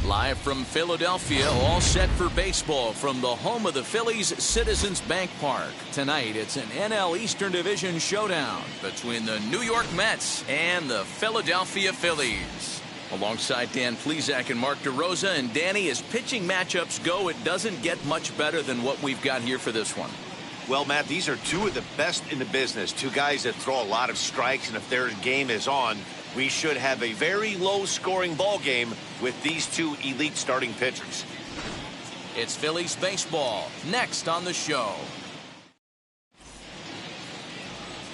Live from Philadelphia, all set for baseball from the home of the Phillies, Citizens Bank Park. Tonight, it's an NL Eastern Division showdown between the New York Mets and the Philadelphia Phillies. Alongside Dan Plesac and Mark DeRosa, and Danny, as pitching matchups go, it doesn't get much better than what we've got here for this one. Well, Matt, these are two of the best in the business. Two guys that throw a lot of strikes, and if their game is on, we should have a very low-scoring ball game with these two elite starting pitchers. It's Phillies baseball next on the show.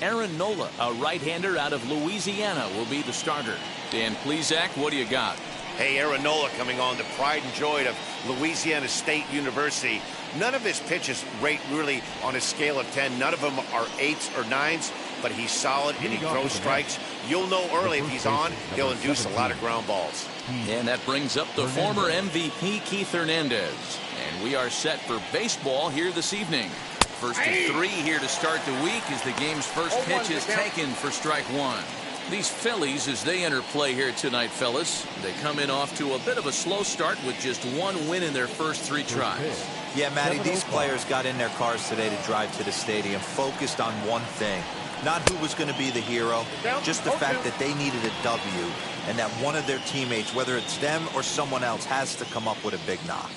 Aaron Nola, a right-hander out of Louisiana, will be the starter. Dan Plesac, what do you got? Hey, Aaron Nola coming on, the pride and joy of Louisiana State University. None of his pitches rate really on a scale of 10. None of them are 8s or 9s, but he's solid and he throws strikes. You'll know early if he's on, he'll induce a lot of ground balls. And that brings up the former MVP, Keith Hernandez. And we are set for baseball here this evening. First and 3 here to start the week as the game's first pitch is taken for strike 1. These Phillies, as they enter play here tonight, fellas, they come in off to a bit of a slow start with just 1 win in their first 3 tries. Yeah, Matty, these players got in their cars today to drive to the stadium, focused on one thing. Not who was going to be the hero, just the fact that they needed a W, and that one of their teammates, whether it's them or someone else, has to come up with a big knock.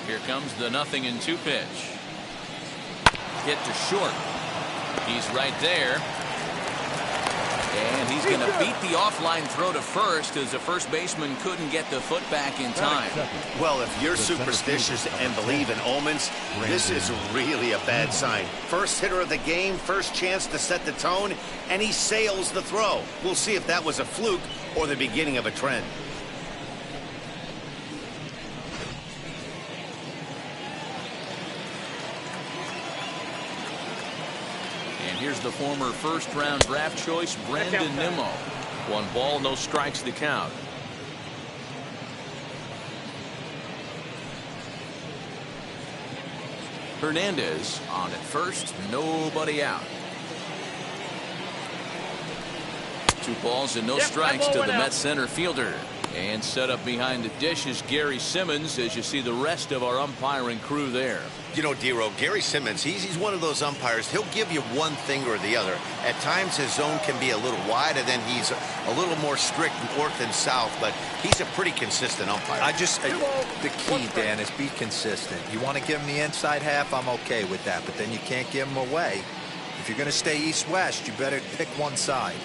Here comes the 0-2 pitch. Hit to short. He's right there. And he's going to beat the offline throw to first as the first baseman couldn't get the foot back in time. Well, if you're superstitious and believe in omens, this is really a bad sign. First hitter of the game, first chance to set the tone, and he sails the throw. We'll see if that was a fluke or the beginning of a trend. Here's the former first-round draft choice, Brandon Nimmo. 1 ball, no strikes to count. Hernandez on at first, nobody out. 2 balls and no strikes to the Mets center fielder. And set up behind the dish is Gary Simmons, as you see the rest of our umpiring crew there. You know, Dero, Gary Simmons, he's one of those umpires. He'll give you one thing or the other. At times his zone can be a little wide, and then he's a little more strict north and south, but he's a pretty consistent umpire. The key, Dan, is be consistent. You want to give him the inside half, I'm okay with that, but then you can't give him away. If you're going to stay east-west, you better pick one side.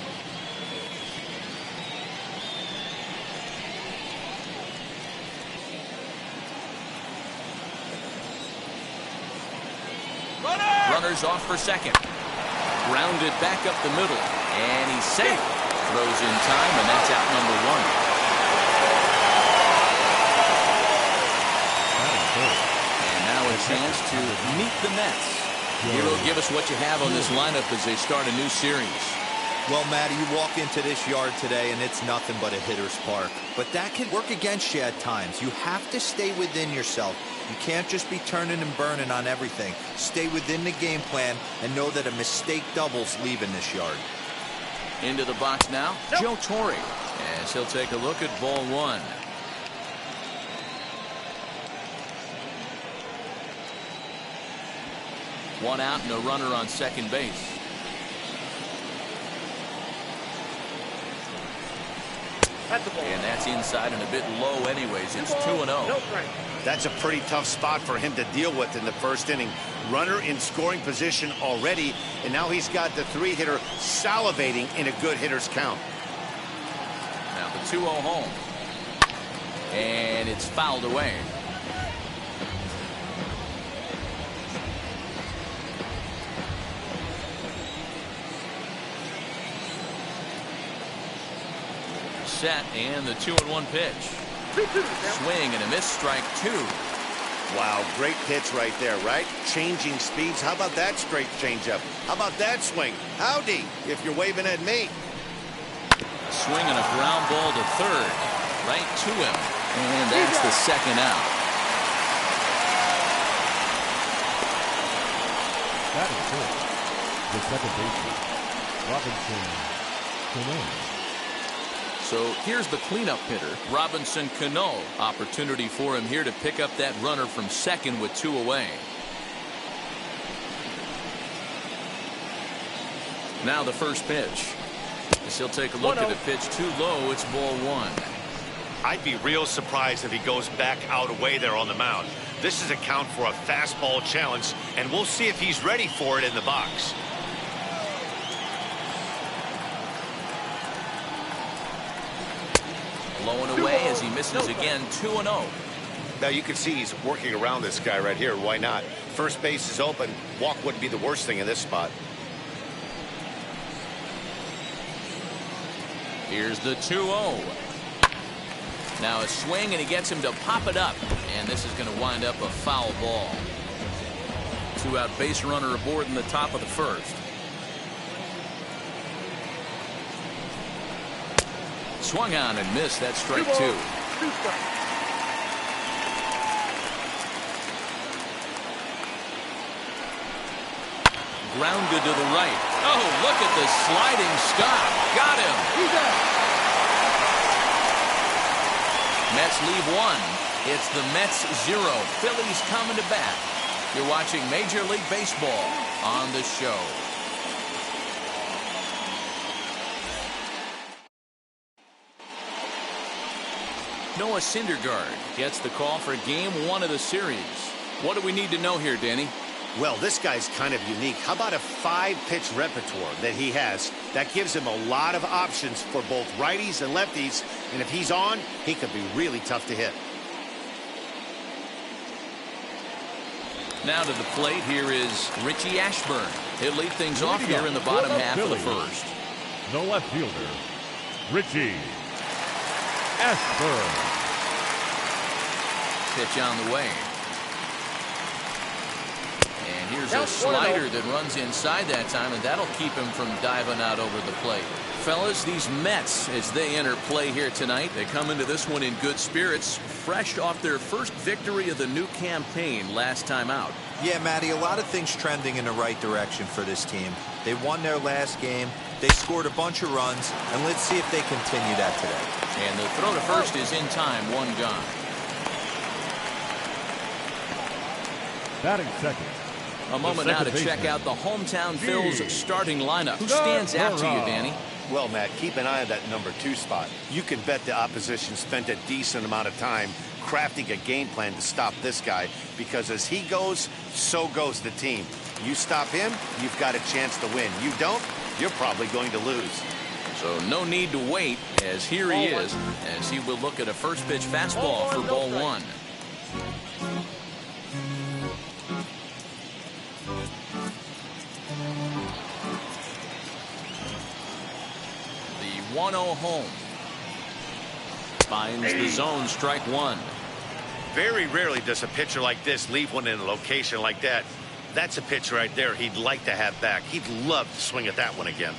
Runners off for second. Grounded back up the middle. And he's safe. Throws in time, and that's out number 1. And now a chance to meet the Mets. Hero, give us what you have on this lineup as they start a new series. Well, Matty, you walk into this yard today, and it's nothing but a hitter's park. But that can work against you at times. You have to stay within yourself. You can't just be turning and burning on everything. Stay within the game plan and know that a mistake doubles leaving this yard. Into the box now, Joe Torre, as he'll take a look at ball 1. One out and a runner on second base. And that's inside and a bit low anyways. It's 2-0. That's a pretty tough spot for him to deal with in the first inning. Runner in scoring position already, and now he's got the 3-hitter salivating in a good hitter's count. Now the 2-0 home. And it's fouled away. Set, and the 2-1 pitch. Swing and a miss, strike 2. Wow, great pitch right there, right? Changing speeds. How about that straight changeup? How about that swing? Howdy, if you're waving at me. Swing and a ground ball to third. Right to him. And that's the second out. Batting first, the second baseman, Robinson Cano. So here's the cleanup hitter, Robinson Cano. Opportunity for him here to pick up that runner from second with 2 away. Now the first pitch. As he'll take a look at a pitch too low. It's ball 1. I'd be real surprised if he goes back out away there on the mound. This is a count for a fastball challenge, and we'll see if he's ready for it in the box. Blowing away as he misses again. 2-0. Now you can see he's working around this guy right here. Why not? First base is open. Walk wouldn't be the worst thing in this spot. Here's the 2-0. Now a swing, and he gets him to pop it up. And this is going to wind up a foul ball. 2-out base runner aboard in the top of the first. Swung on and missed. That's strike 2. Grounded to the right. Oh, look at the sliding stop. Got him. Mets leave 1. It's the Mets 0. Phillies coming to bat. You're watching Major League Baseball on the show. Noah Syndergaard gets the call for game 1 of the series. What do we need to know here, Danny? Well, this guy's kind of unique. How about a 5-pitch repertoire that he has? That gives him a lot of options for both righties and lefties. And if he's on, he could be really tough to hit. Now to the plate, here is Richie Ashburn. He'll lead things off here in the bottom half of the first. The left fielder, Richie Ashburn. Pitch on the way. And here's a slider that runs inside that time, and that'll keep him from diving out over the plate. Fellas, these Mets, as they enter play here tonight, they come into this one in good spirits, fresh off their first victory of the new campaign last time out. Yeah, Matty, a lot of things trending in the right direction for this team. They won their last game, they scored a bunch of runs, and let's see if they continue that today. And the throw to first is in time, 1 gone. Batting second. A moment now to check out the hometown Phils starting lineup. Who stands out to you, Danny? Well, Matt, keep an eye on that number 2 spot. You can bet the opposition spent a decent amount of time crafting a game plan to stop this guy, because as he goes, so goes the team. You stop him, you've got a chance to win. You don't, you're probably going to lose. So no need to wait, as here he is, as he will look at a first pitch fastball for ball 1. The 1-0 home. Finds the zone, strike 1. Very rarely does a pitcher like this leave one in a location like that. That's a pitch right there he'd like to have back. He'd love to swing at that one again.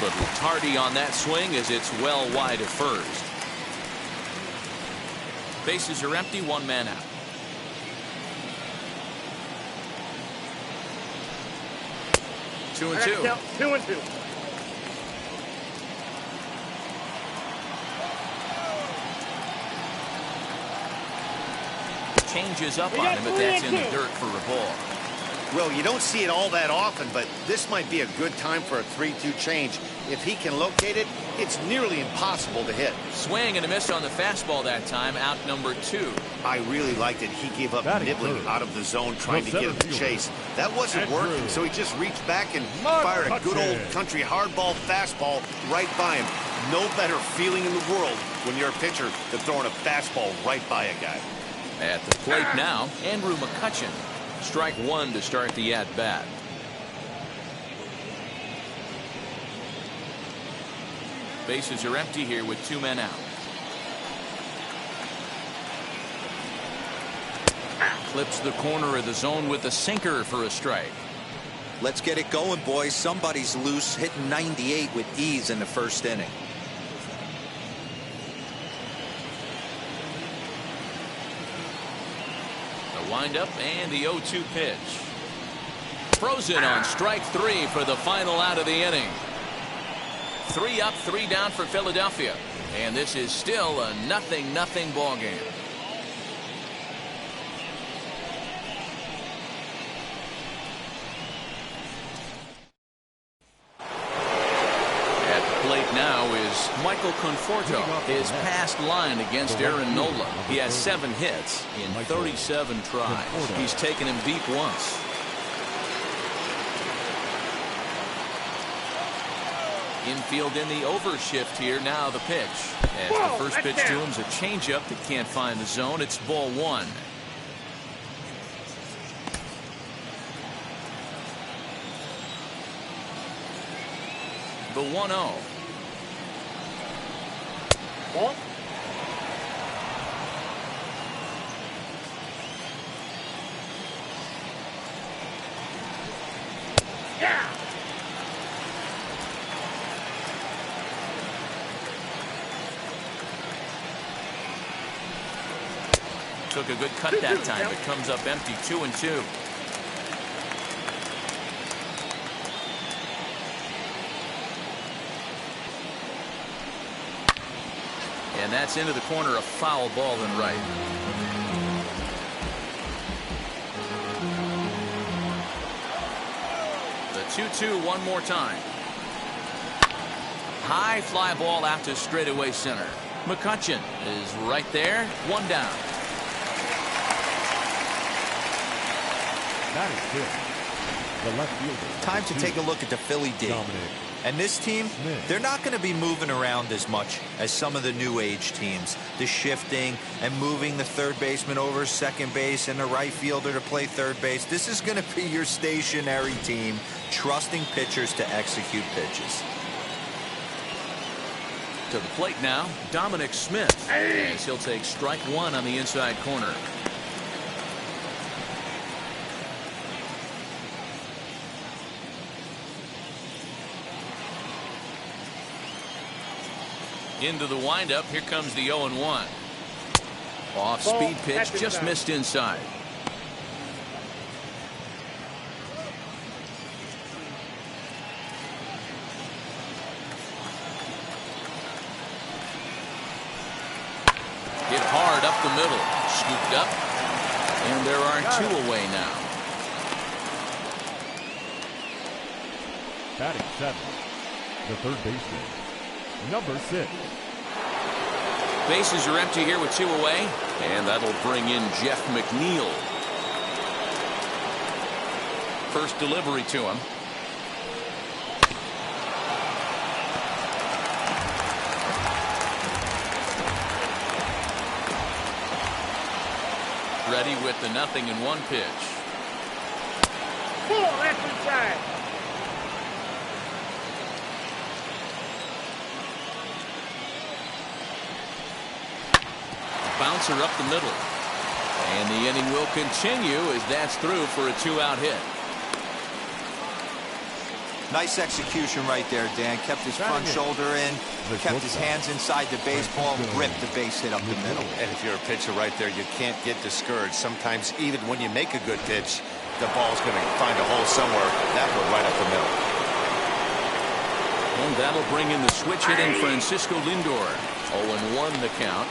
Little tardy on that swing as it's well wide of first. Bases are empty, 1 man out. Two and two. Changes up on him, but that's in the dirt for a ball. Well, you don't see it all that often, but this might be a good time for a 3-2 change. If he can locate it, it's nearly impossible to hit. Swing and a miss on the fastball that time, out number 2. I really liked it. He gave up nibbling out of the zone trying to get him to chase. That wasn't working, so he just reached back and fired a good old country hardball fastball right by him. No better feeling in the world when you're a pitcher than throwing a fastball right by a guy. At the plate now, Andrew McCutchen. Strike 1 to start the at-bat. Bases are empty here with 2 men out. Clips the corner of the zone with a sinker for a strike. Let's get it going, boys. Somebody's loose, hitting 98 with ease in the first inning. windup and the 0-2 pitch. Throws it on strike 3 for the final out of the inning. 3 up, 3 down for Philadelphia. And this is still a 0-0 ball game. Now is Michael Conforto. His past line against Aaron Nola. He has 7 hits in 37 tries. He's taken him deep once. Infield in the overshift here. Now the pitch. As the first pitch to him is a changeup that can't find the zone. It's ball 1. The 1-0. Yeah. Took a good cut that time. It comes up empty. 2-2. And that's into the corner, a foul ball and right. The 2-2 one more time. High fly ball out to straightaway center. McCutchen is right there. 1 down. That is good. The left fielder. Time to take a look at the Philly D. And this team, they're not going to be moving around as much as some of the new age teams. The shifting and moving the third baseman over second base and the right fielder to play third base. This is going to be your stationary team, trusting pitchers to execute pitches. To the plate now, Dominic Smith. As he'll take strike 1 on the inside corner. Into the windup. Here comes the 0-1. Off speed pitch, just missed inside. Hit hard up the middle. Scooped up. And there are 2 away now. Batting 7th, the third baseman, number 6. Bases are empty here with 2 away. And that'll bring in Jeff McNeil. First delivery to him. Ready with the 0-1 pitch. That's inside. Bouncer up the middle. And the inning will continue as that's through for a 2-out hit. Nice execution right there, Dan. Kept his front shoulder in, kept his hands inside the baseball, ripped the base hit up the middle. And if you're a pitcher right there, you can't get discouraged. Sometimes even when you make a good pitch, the ball's going to find a hole somewhere. That one right up the middle. And that'll bring in the switch hitting Francisco Lindor. 0-1 the count.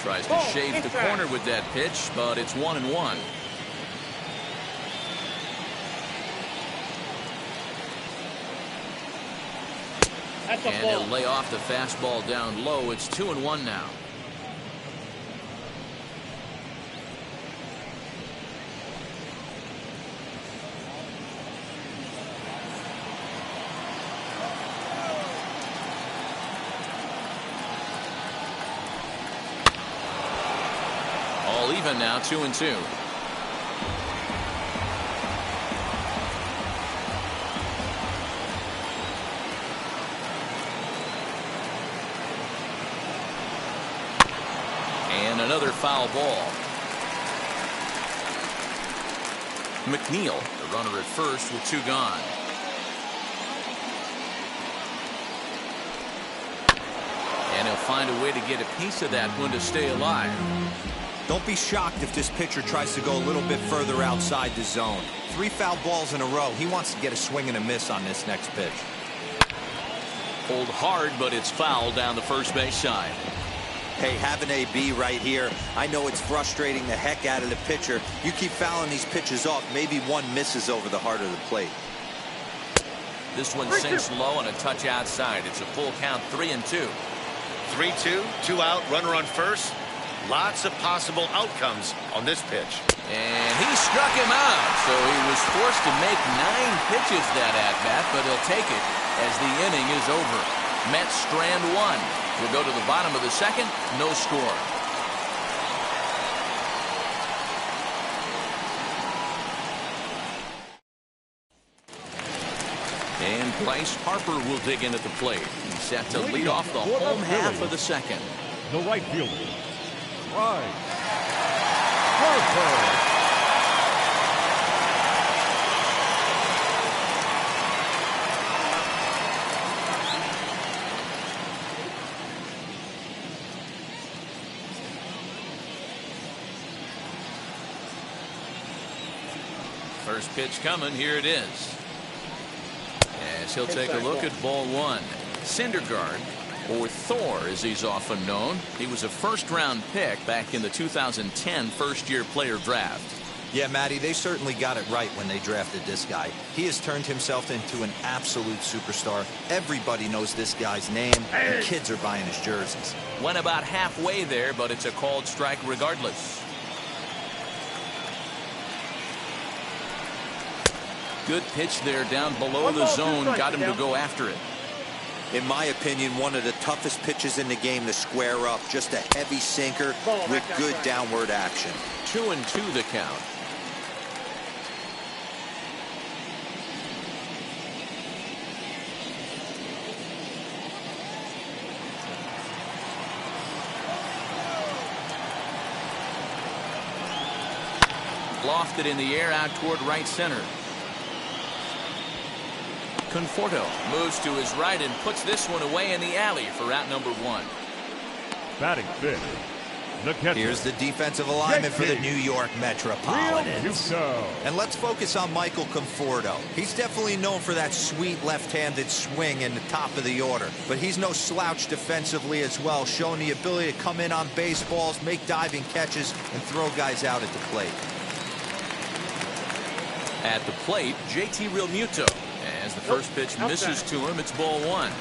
Tries to shave the corner with that pitch, but it's 1-1. And he'll lay off the fastball down low. It's 2-1 now. All even now, 2-2. And another foul ball. McNeil The runner at first with 2 gone. And he'll find a way to get a piece of that one to stay alive. Don't be shocked if this pitcher tries to go a little bit further outside the zone. 3 foul balls in a row. He wants to get a swing and a miss on this next pitch. Pulled hard, but it's foul down the first base side. Hey, have an AB right here. I know it's frustrating the heck out of the pitcher. You keep fouling these pitches off, maybe one misses over the heart of the plate. This one sinks low and a touch outside. It's a full count, 3-2. 3-2, 2 out, runner on first. Lots of possible outcomes on this pitch. And he struck him out, so he was forced to make 9 pitches that at-bat, but he'll take it as the inning is over. Mets strand 1. We'll go to the bottom of the second, no score. And Bryce Harper will dig in at the plate. He's set to lead off the home half of the second. The right fielder, Bryce Harper. First pitch coming. Here it is. As he'll take a look at ball 1. Syndergaard, or Thor as he's often known. He was a first-round pick back in the 2010 first-year player draft. Yeah, Matty, they certainly got it right when they drafted this guy. He has turned himself into an absolute superstar. Everybody knows this guy's name, and kids are buying his jerseys. Went about halfway there, but it's a called strike regardless. Good pitch there down below the zone. Got him to go after it. In my opinion, one of the toughest pitches in the game to square up. Just a heavy sinker with good downward action. 2-2 the count. Lofted in the air out toward right center. Conforto moves to his right and puts this one away in the alley for out number 1. Batting fifth, the catcher. Here's the defensive alignment for the New York Metropolitans. And let's focus on Michael Conforto. He's definitely known for that sweet left-handed swing in the top of the order. But he's no slouch defensively as well, showing the ability to come in on baseballs, make diving catches, and throw guys out at the plate. At the plate, JT Realmuto. As the first pitch misses to him, it's ball 1.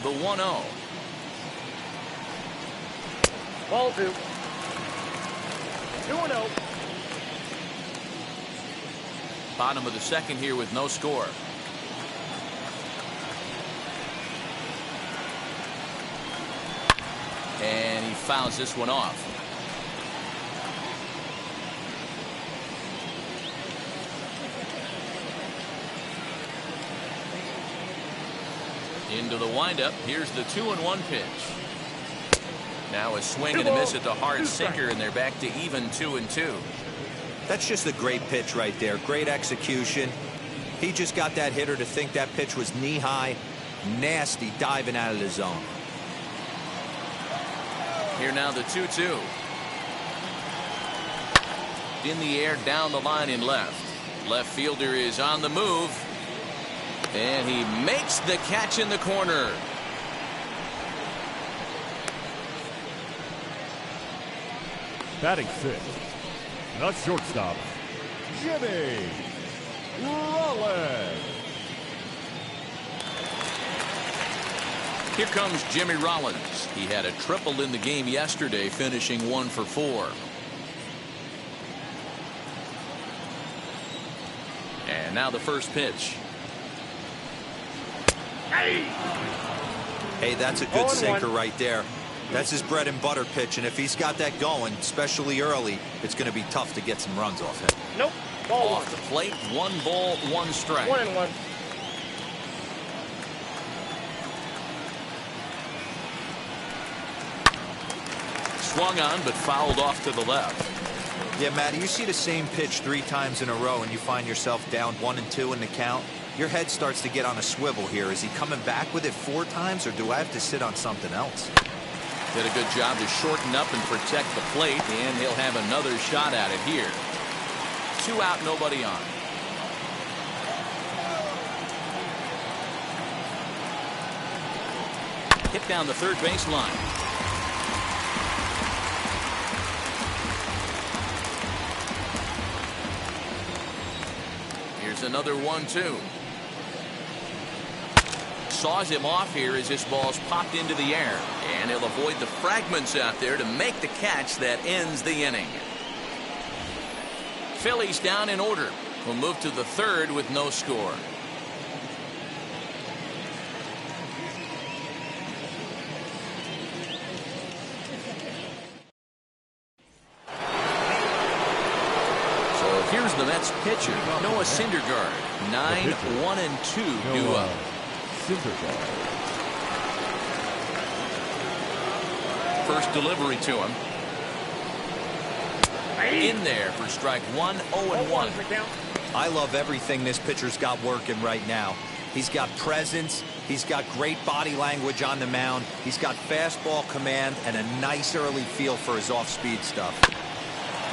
The 1-0. Ball 2. 2-0. Bottom of the second here with no score. And he fouls this one off. Into the windup. Here's the 2-1 pitch. Now a swing and a miss at the hard sinker, and they're back to even 2-2. That's just a great pitch right there. Great execution. He just got that hitter to think that pitch was knee-high. Nasty diving out of the zone. Here now the 2-2. In the air, down the line in left. Left fielder is on the move. And he makes the catch in the corner. Batting fifth, the shortstop, Jimmy Rollins. Here comes Jimmy Rollins. He had a triple in the game yesterday, finishing 1 for 4. And now the first pitch. Hey, that's a good sinker right there. That's his bread and butter pitch, and if he's got that going, especially early, it's going to be tough to get some runs off him. Nope. Ball Off the plate, 1 ball, 1 strike. 1-1. swung on but fouled off to the left. Yeah, Matty, you see the same pitch 3 times in a row and you find yourself down 1-2 in the count. Your head starts to get on a swivel here. Is he coming back with it 4 times, or do I have to sit on something else? Did a good job to shorten up and protect the plate, and he'll have another shot at it here. 2 out, nobody on. Hit down the third baseline. Here's another 1-2. Saws him off here as this ball's popped into the air, and he'll avoid the fragments out there to make the catch that ends the inning. Phillies down in order. We'll move to the third with no score. So here's the Mets pitcher, Noah Syndergaard. 9-1-2 due up. First delivery to him. In there for strike 1, 0-1. I love everything this pitcher's got working right now. He's got presence. He's got great body language on the mound. He's got fastball command and a nice early feel for his off-speed stuff.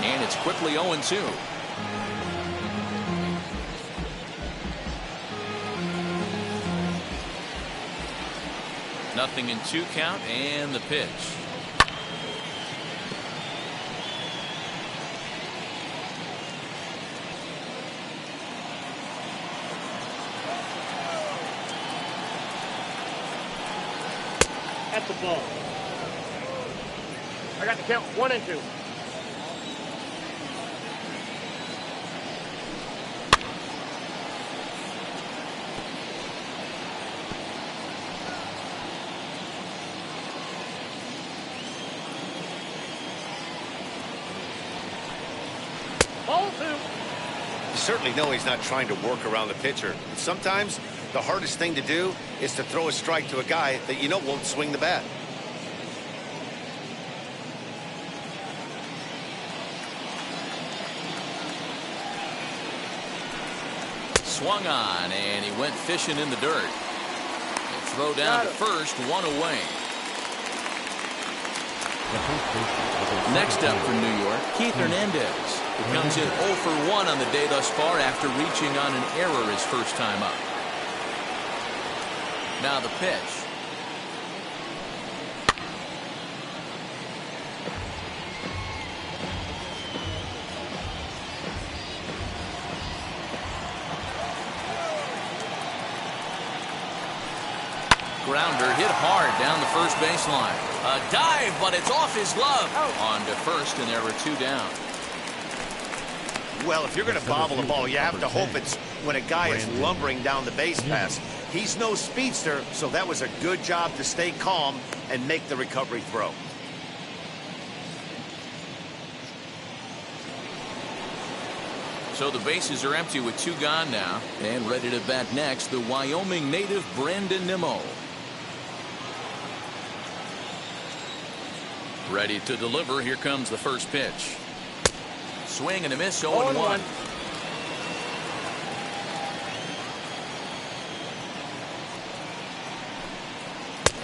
And it's quickly 0-2. Nothing in 2 count, and the pitch. That's the ball. I got the count 1-2. Ball 2. You certainly know he's not trying to work around the pitcher. But sometimes the hardest thing to do is to throw a strike to a guy that you know won't swing the bat. Swung on, and he went fishing in the dirt. A throw down to first, 1 away. Next up for New York, Keith Hernandez, who comes in 0 for 1 on the day thus far after reaching on an error his first time up. Now the pitch. Grounder hit hard down the first baseline. A dive, but it's off his glove. On to first, and there are 2 down. Well, if you're going to bobble the ball, you have to hope it's when a guy is lumbering down the base pass. He's no speedster, so that was a good job to stay calm and make the recovery throw. So the bases are empty with 2 gone now. And ready to bat next, the Wyoming native Brandon Nimmo. Ready to deliver. Here comes the first pitch. Swing and a miss, 0-1.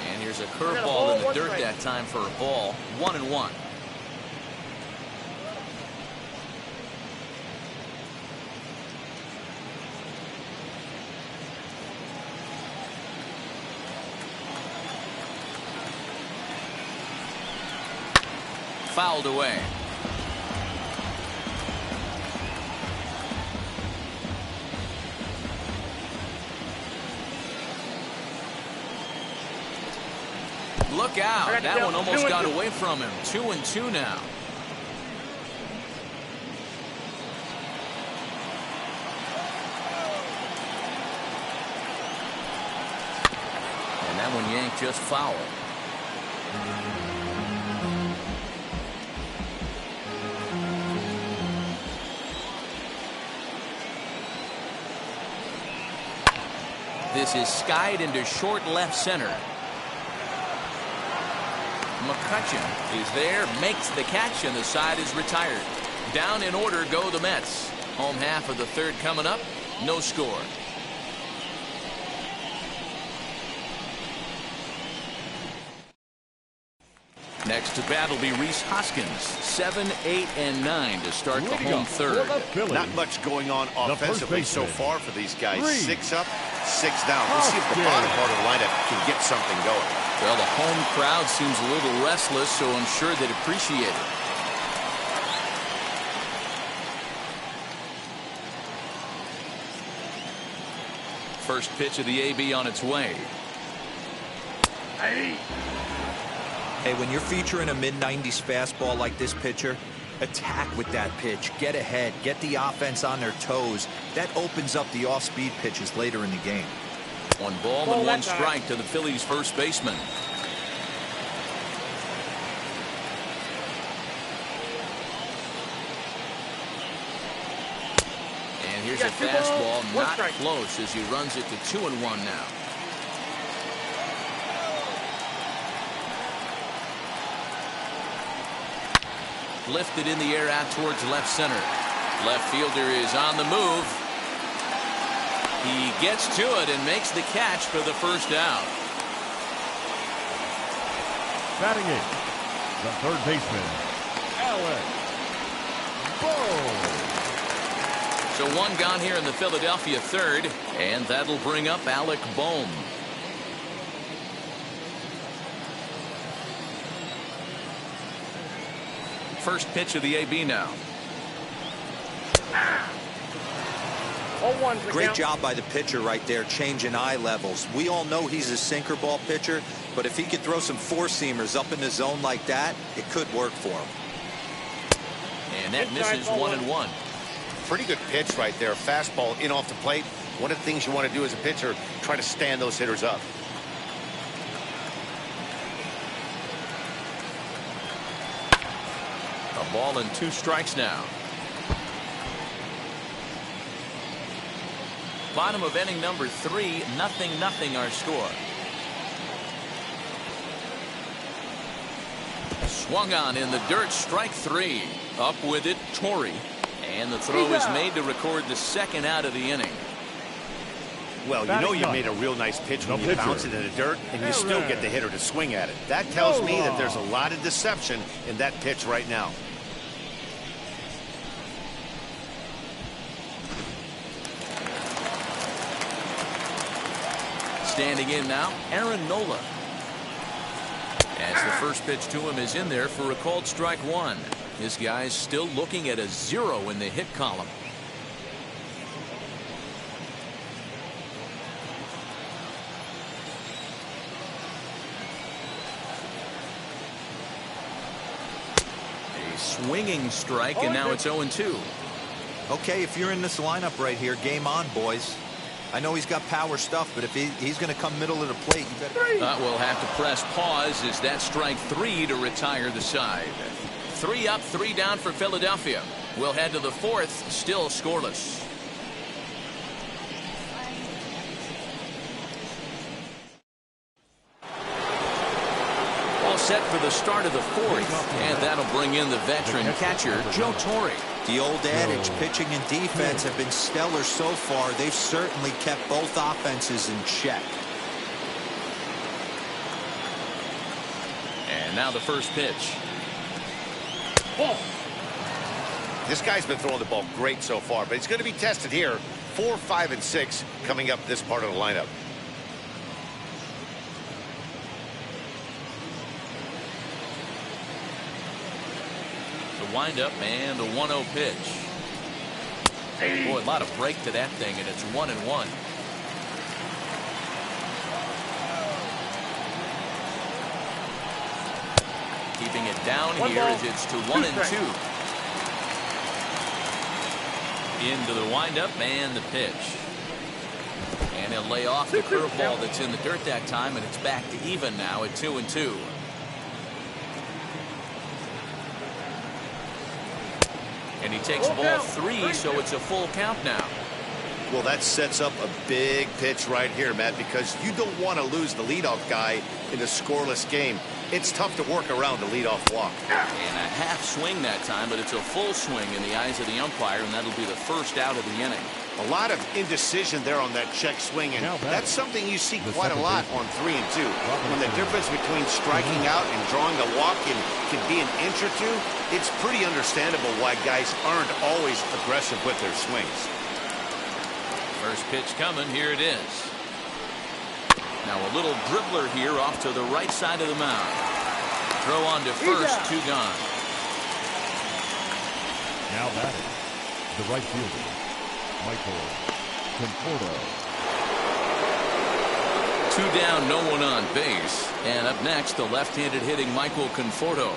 And here's a curveball in the dirt that time for a ball. 1-1. Fouled away. Look out. That one almost got away from him. 2-2 now. And that one yanked just foul. This is skied into short left center. McCutcheon is there, makes the catch, and the side is retired. Down in order go the Mets. Home half of the third coming up. No score. Next to bat will be Rhys Hoskins. 7, 8, and 9 to start the home third. Not much going on offensively so far for these guys. 6 up, 6 down. We'll see if the bottom part of the lineup can get something going. Well, the home crowd seems a little restless, so I'm sure they'd appreciate it. First pitch of the AB on its way. Hey, when you're featuring a mid-90s fastball like this pitcher, attack with that pitch. Get ahead. Get the offense on their toes. That opens up the off-speed pitches later in the game. 1 ball and 1 strike to the Phillies first baseman. And here's a fastball not close as he runs it to 2-1 now. Lifted in the air out towards left center. Left fielder is on the move. He gets to it and makes the catch for the first out. Batting in, the third baseman, Alec Bohm. So 1 gone here in the Philadelphia third, and that'll bring up Alec Bohm. First pitch of the AB now. Great job by the pitcher right there, changing eye levels. We all know he's a sinker ball pitcher, but if he could throw some four-seamers up in the zone like that, it could work for him. And that misses 1-1. Pretty good pitch right there. Fastball in off the plate. One of the things you want to do as a pitcher, try to stand those hitters up. A ball and 2 strikes now. Bottom of inning number 3, 0-0 our score. Swung on in the dirt, strike 3. Up with it, Torrey. And the throw is made to record the second out of the inning. Well, you know you made a real nice pitch when you bounce it in the dirt and you still get the hitter to swing at it. That tells me that there's a lot of deception in that pitch right now. Standing in now, Aaron Nola. As the first pitch to him is in there for a called strike 1. This guy's still looking at a 0 in the hit column. A swinging strike, and now it's 0-2. Okay, if you're in this lineup right here, game on, boys. I know he's got power stuff, but if he's going to come middle of the plate, you better. We'll have to press pause as that strike 3 to retire the side. 3 up, 3 down for Philadelphia. We'll head to the 4th, still scoreless. All set for the start of the 4th, and that'll bring in the veteran catcher, Joe Torre. The old adage, pitching and defense have been stellar so far. They've certainly kept both offenses in check. And now the first pitch. This guy's been throwing the ball great so far, but he's going to be tested here. 4, 5, and 6 coming up this part of the lineup. The windup and the 1-0 pitch. Boy, a lot of break to that thing, and it's 1-1. Keeping it down here as it's to 1-2. Into the windup and the pitch. And he'll lay off the curveball that's in the dirt that time, and it's back to even now at 2-2. And he takes ball 3, so it's a full count now. Well, that sets up a big pitch right here, Matt, because you don't want to lose the leadoff guy in a scoreless game. It's tough to work around the leadoff walk. And a half swing that time, but it's a full swing in the eyes of the umpire, and that'll be the first out of the inning. A lot of indecision there on that check swing, and that's something you see quite a lot on 3 and 2. When the difference between striking out and drawing a walk can be an inch or two, it's pretty understandable why guys aren't always aggressive with their swings. First pitch coming, here it is. Now a little dribbler here off to the right side of the mound. Throw on to first, 2 gone. Now batting, the right fielder, Michael Conforto. 2 down, no one on base. And up next, the left-handed hitting Michael Conforto.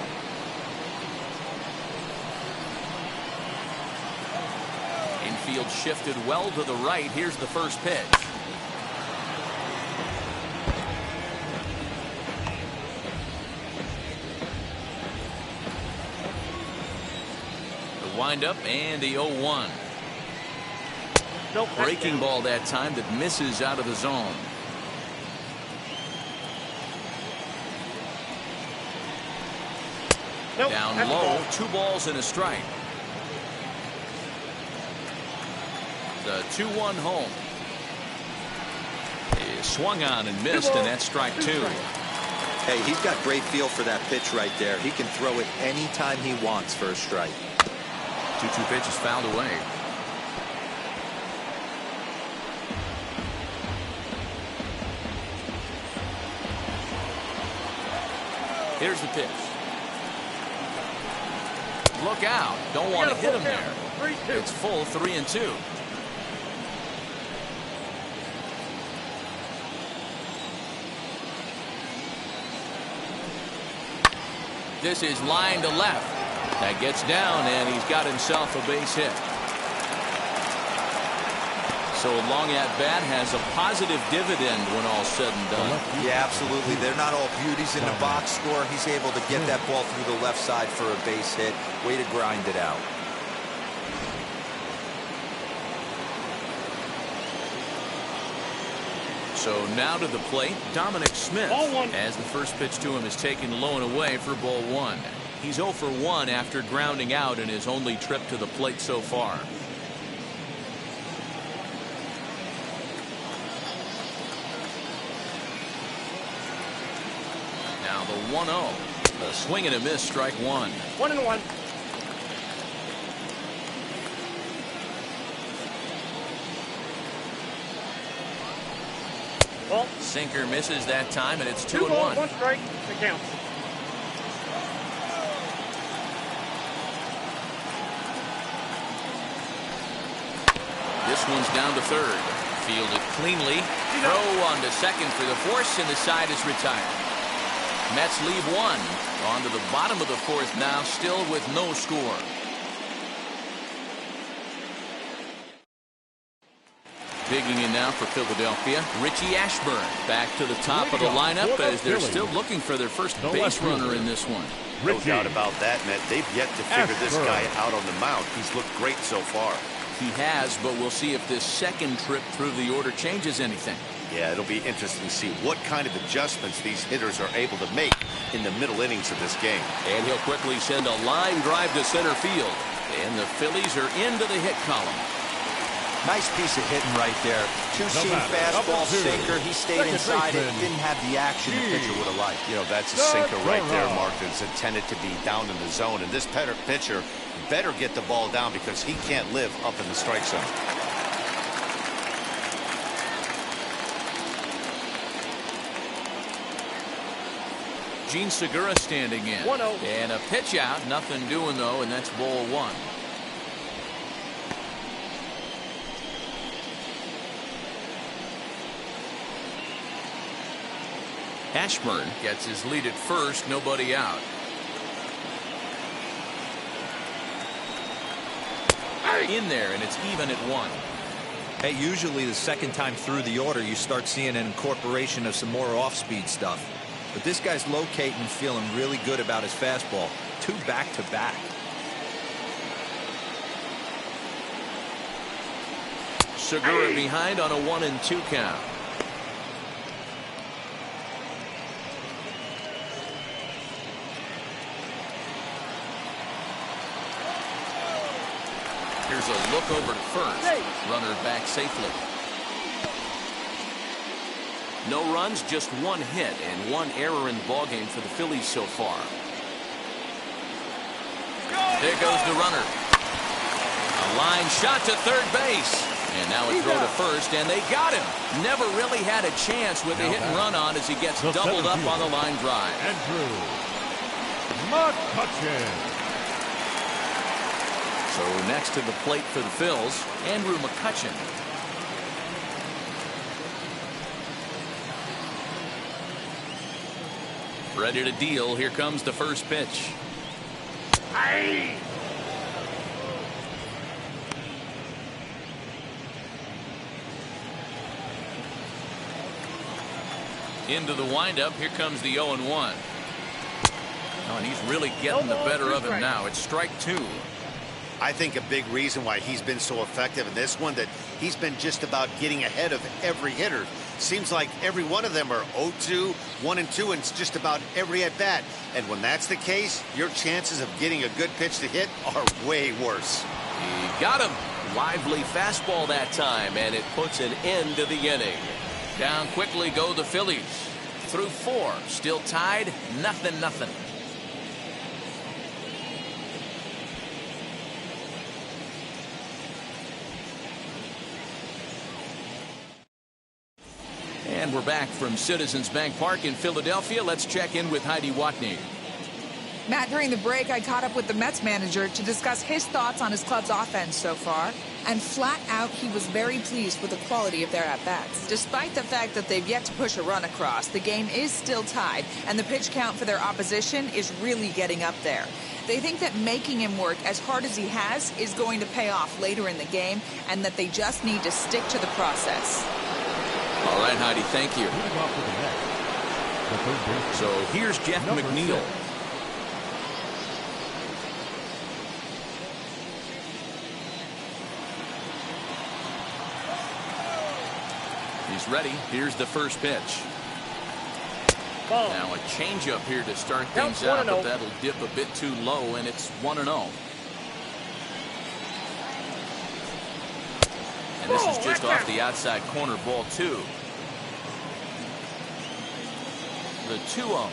Infield shifted well to the right. Here's the first pitch. The windup and the 0-1. Nope, Breaking ball that time that misses out of the zone. Nope, Down that's low, ball. 2 balls and a strike. The 2-1 home. He swung on and missed, and that's strike 2. Hey, he's got great feel for that pitch right there. He can throw it anytime he wants for a strike. 2-2 pitch is fouled away. Here's the pitch. Look out. Don't want to hit him there. 3-2. It's full 3 and 2. This is line to left. That gets down, and he's got himself a base hit. So a long at bat has a positive dividend when all's said and done. Yeah, absolutely. They're not all beauties in the box score. He's able to get that ball through the left side for a base hit. Way to grind it out. So now to the plate, Dominic Smith, Ball 1. as the first pitch to him is taken low and away for ball 1. He's 0 for 1 after grounding out in his only trip to the plate so far. Now the 1-0. A swing and a miss, strike 1. 1-1. Ball. Sinker misses that time, and it's 2 2 and balls, 1. 1 strike. It counts. This one's down to third. Fielded cleanly. Throw on to second for the force, and the side is retired. Mets leave 1. On to the bottom of the 4th now, still with no score. Digging in now for Philadelphia, Richie Ashburn back to the top of the lineup as they're still looking for their first base runner in this one. No doubt about that, Matt. They've yet to figure this guy out on the mound. He's looked great so far. He has, but we'll see if this second trip through the order changes anything. Yeah, it'll be interesting to see what kind of adjustments these hitters are able to make in the middle innings of this game. And he'll quickly send a line drive to center field. And the Phillies are into the hit column. Nice piece of hitting right there. Two-seam fastball sinker. He stayed inside it. Didn't have the action the pitcher would have liked. You know, that's a sinker right there, Mark, that's intended to be down in the zone. And this pitcher better get the ball down because he can't live up in the strike zone. Gene Segura standing in. 1-0. And a pitch out. Nothing doing, though, and that's ball 1. Ashburn gets his lead at first, nobody out. In there, and it's even at 1. Hey, usually the second time through the order, you start seeing an incorporation of some more off-speed stuff. But this guy's locating and feeling really good about his fastball. 2 back-to-back. Segura behind on a 1-2 count. Here's a look over to first. Runner back safely. No runs, just one hit and one error in the ballgame for the Phillies so far. There goes the runner. A line shot to third base. And now a throw to first, and they got him. Never really had a chance with a hit and run on as he gets doubled up on the line drive. Andrew McCutchen. So next to the plate for the Phils, Andrew McCutchen. Ready to deal. Here comes the first pitch. Aye. Into the windup. Here comes the 0-1. Oh, and he's really getting the better of him now. It's strike two. I think a big reason why he's been so effective in this one, that he's been just about getting ahead of every hitter. Seems like every one of them are 0-2, 1-2, and it's just about every at bat. And when that's the case, your chances of getting a good pitch to hit are way worse. He got him. Lively fastball that time, and it puts an end to the inning. Down quickly go the Phillies. Through 4, still tied, 0-0. And we're back from Citizens Bank Park in Philadelphia. Let's check in with Heidi Watney. Matt, during the break, I caught up with the Mets manager to discuss his thoughts on his club's offense so far. And flat out, he was very pleased with the quality of their at-bats. Despite the fact that they've yet to push a run across, the game is still tied, and the pitch count for their opposition is really getting up there. They think that making him work as hard as he has is going to pay off later in the game, and that they just need to stick to the process. All right, Heidi, thank you. So here's Jeff McNeil. He's ready. Here's the first pitch. Ball. Now a changeup here to start things out, but that'll dip a bit too low, and it's 1-0. And this is just off the outside corner, ball 2. The 2-0.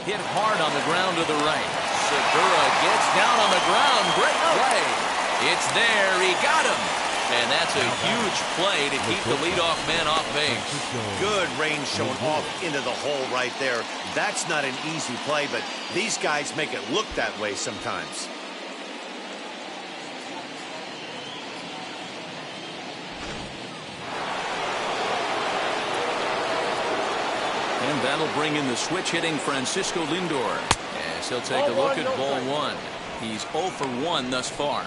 Hit hard on the ground to the right. Segura gets down on the ground. Great play. It's there. He got him. And that's a huge play to keep the leadoff man off base. Good range shown off into the hole right there. That's not an easy play, but these guys make it look that way sometimes. And that'll bring in the switch-hitting Francisco Lindor. As he'll take a look at ball 1. He's 0 for 1 thus far.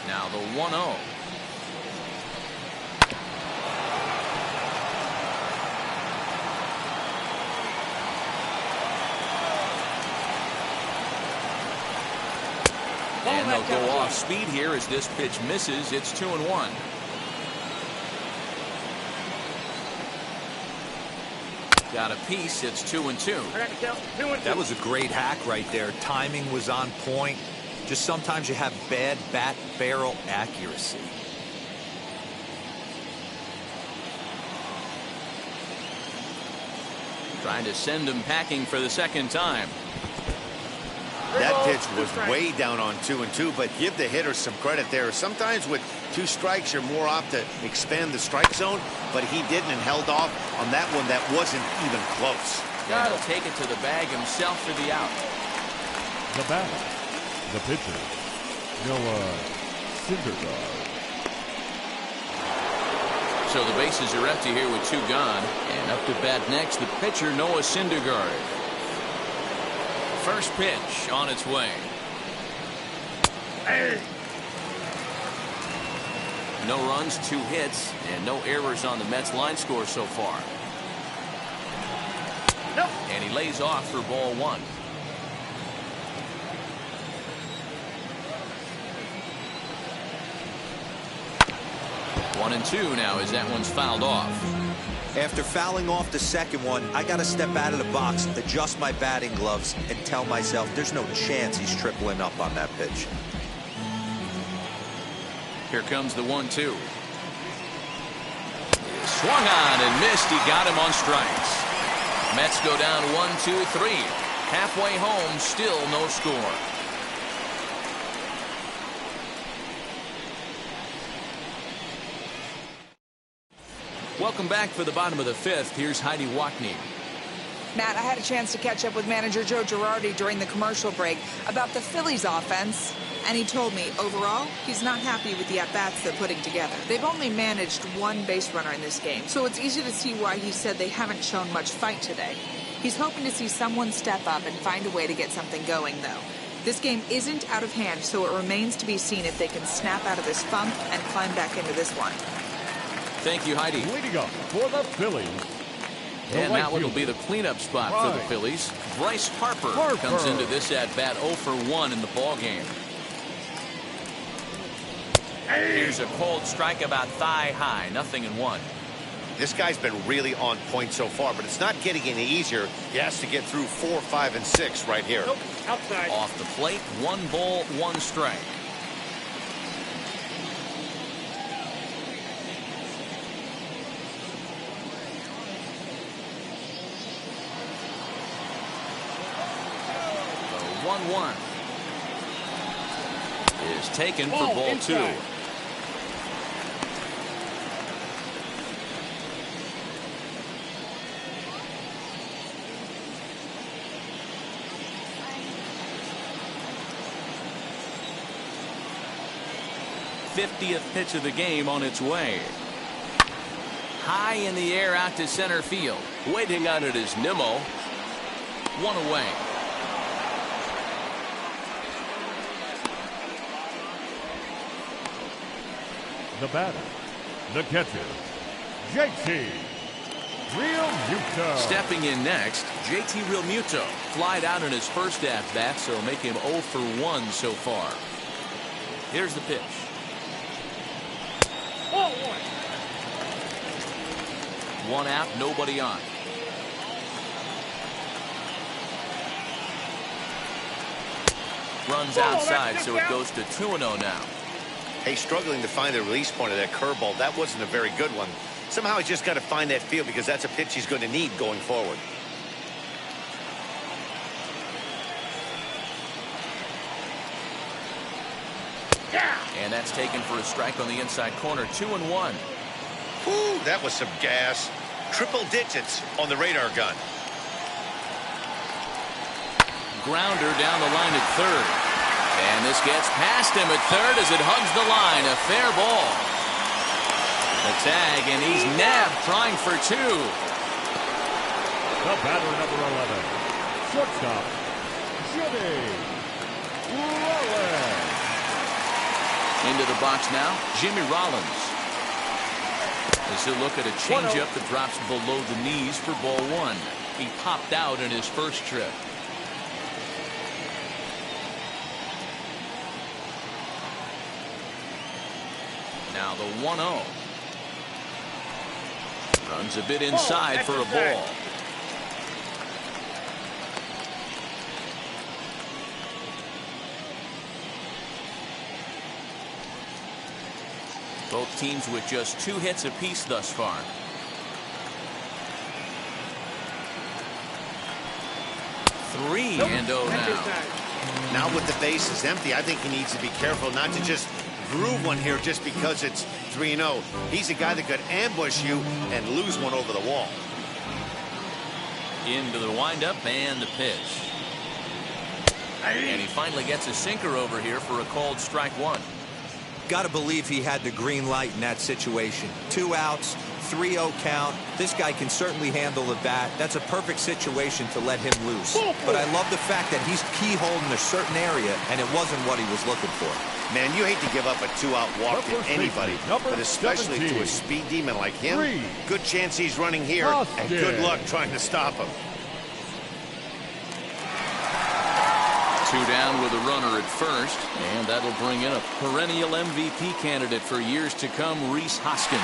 Now the 1-0. And they'll go off speed here as this pitch misses. It's 2-1. Got a piece. It's 2-2. That was a great hack right there. Timing was on point. Just sometimes you have bad bat barrel accuracy. Trying to send him packing for the second time. That pitch was way down on 2-2, but give the hitter some credit there. Sometimes with 2 strikes, you're more apt to expand the strike zone, but he didn't and held off on that one that wasn't even close. And he'll take it to the bag himself for the out. The batter, the pitcher, Noah Syndergaard. So the bases are empty here with 2 gone. And up to bat next, the pitcher, Noah Syndergaard. First pitch on its way. No runs, 2 hits, and no errors on the Mets line score so far. Nope. And he lays off for ball 1. One and 2 now as that one's fouled off. After fouling off the second one, I got to step out of the box, adjust my batting gloves, and tell myself there's no chance he's tripling up on that pitch. Here comes the 1-2. Swung on and missed. He got him on strikes. Mets go down 1-2-3. Halfway home, still no score. Welcome back for the bottom of the fifth. Here's Heidi Wackney. Matt, I had a chance to catch up with manager Joe Girardi during the commercial break about the Phillies offense, and he told me overall he's not happy with the at-bats they're putting together. They've only managed one base runner in this game, so it's easy to see why he said they haven't shown much fight today. He's hoping to see someone step up and find a way to get something going, though. This game isn't out of hand, so it remains to be seen if they can snap out of this funk and climb back into this one. Thank you, Heidi. Leading up for the Phillies. And now it'll be the cleanup spot for the Phillies. Bryce Harper comes into this at-bat 0 for 1 in the ballgame. Here's a cold strike about thigh high, 0-1. This guy's been really on point so far, but it's not getting any easier. He has to get through 4, 5, and 6 right here. Nope, outside. Off the plate, 1 ball, 1 strike. The 1-1 is taken for ball 2. 50th pitch of the game on its way. High in the air out to center field. Waiting on it is Nimmo. 1 away. The batter, the catcher, JT Realmuto. Stepping in next, JT Realmuto. Flied out in his first at-bat, so make him 0 for 1 so far. Here's the pitch. 1 out, nobody on. Runs outside, so it goes to 2-0 now. Hey, struggling to find the release point of that curveball. That wasn't a very good one. Somehow he's just got to find that feel because that's a pitch he's going to need going forward. And that's taken for a strike on the inside corner. 2-1. Whew, that was some gas. Triple digits on the radar gun. Grounder down the line at third. And this gets past him at third as it hugs the line. A fair ball. The tag, and he's nabbed trying for 2. The batter, number 11, shortstop, Jimmy Rollins. Into the box now, Jimmy Rollins. As he'll look at a changeup that drops below the knees for ball 1. He popped out in his first trip. Now the 1-0. Runs a bit inside for a ball. Both teams with just 2 hits apiece thus far. Three and 0 now. Now with the base is empty, I think he needs to be careful not to just groove one here just because it's 3-0. He's a guy that could ambush you and lose one over the wall. Into the windup and the pitch. And he finally gets a sinker over here for a called strike 1. Got to believe he had the green light in that situation. 2 outs, 3-0 count. This guy can certainly handle the bat. That's a perfect situation to let him loose. But I love the fact that he's keyholed in a certain area, and it wasn't what he was looking for. Man, you hate to give up a 2-out walk to anybody, but especially 17. to a speed demon like him. 3. Good chance he's running here, and good luck trying to stop him. 2 down with a runner at first, and that'll bring in a perennial MVP candidate for years to come, Rhys Hoskins.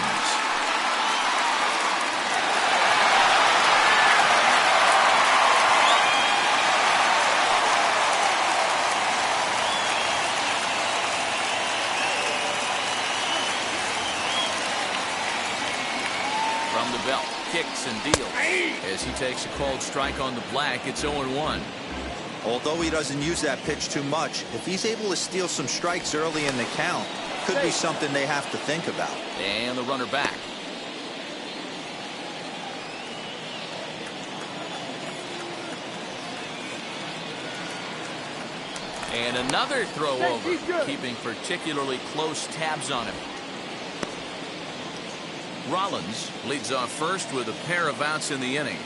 from the belt, kicks and deals. As he takes a called strike on the black, it's 0-1. Although he doesn't use that pitch too much, if he's able to steal some strikes early in the count, could be something they have to think about. And the runner back. And another throw over, keeping particularly close tabs on him. Rollins leads off first with a pair of outs in the inning.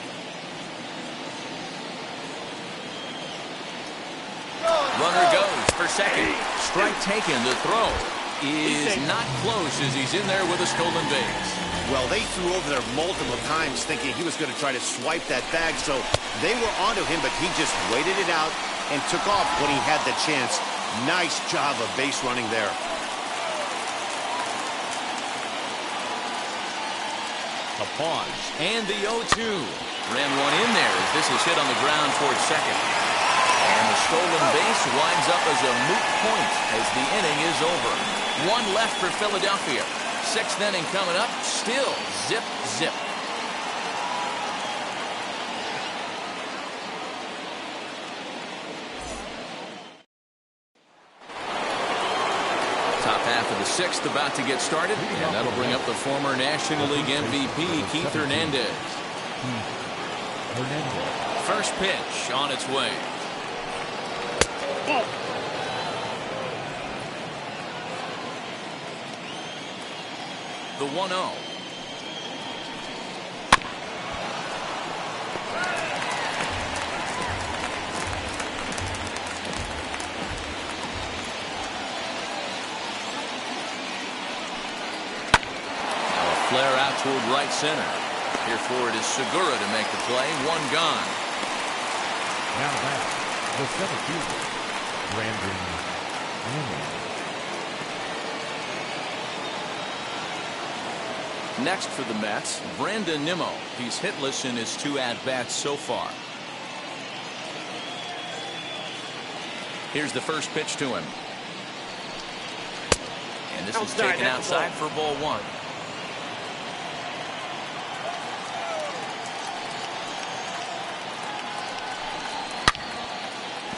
Runner goes for second. Strike taken. The throw is not close as he's in there with a stolen base. Well, they threw over there multiple times thinking he was going to try to swipe that bag, so they were onto him, but he just waited it out and took off when he had the chance. Nice job of base running there. A pause. And the 0-2. Ran one in there as this is hit on the ground towards second. And the stolen base winds up as a moot point as the inning is over. One left for Philadelphia. Sixth inning coming up. Still zip, zip. Top half of the sixth about to get started, and that'll bring up the former National League MVP, Keith Hernandez. First pitch on its way. The 1-0. Flare out toward right center. Here for it is Segura to make the play. One gone. Now back, the center fielder, Brandon Nimmo. Next for the Mets, Brandon Nimmo. He's hitless in his 2 at-bats so far. Here's the first pitch to him. And this is taken outside for ball 1.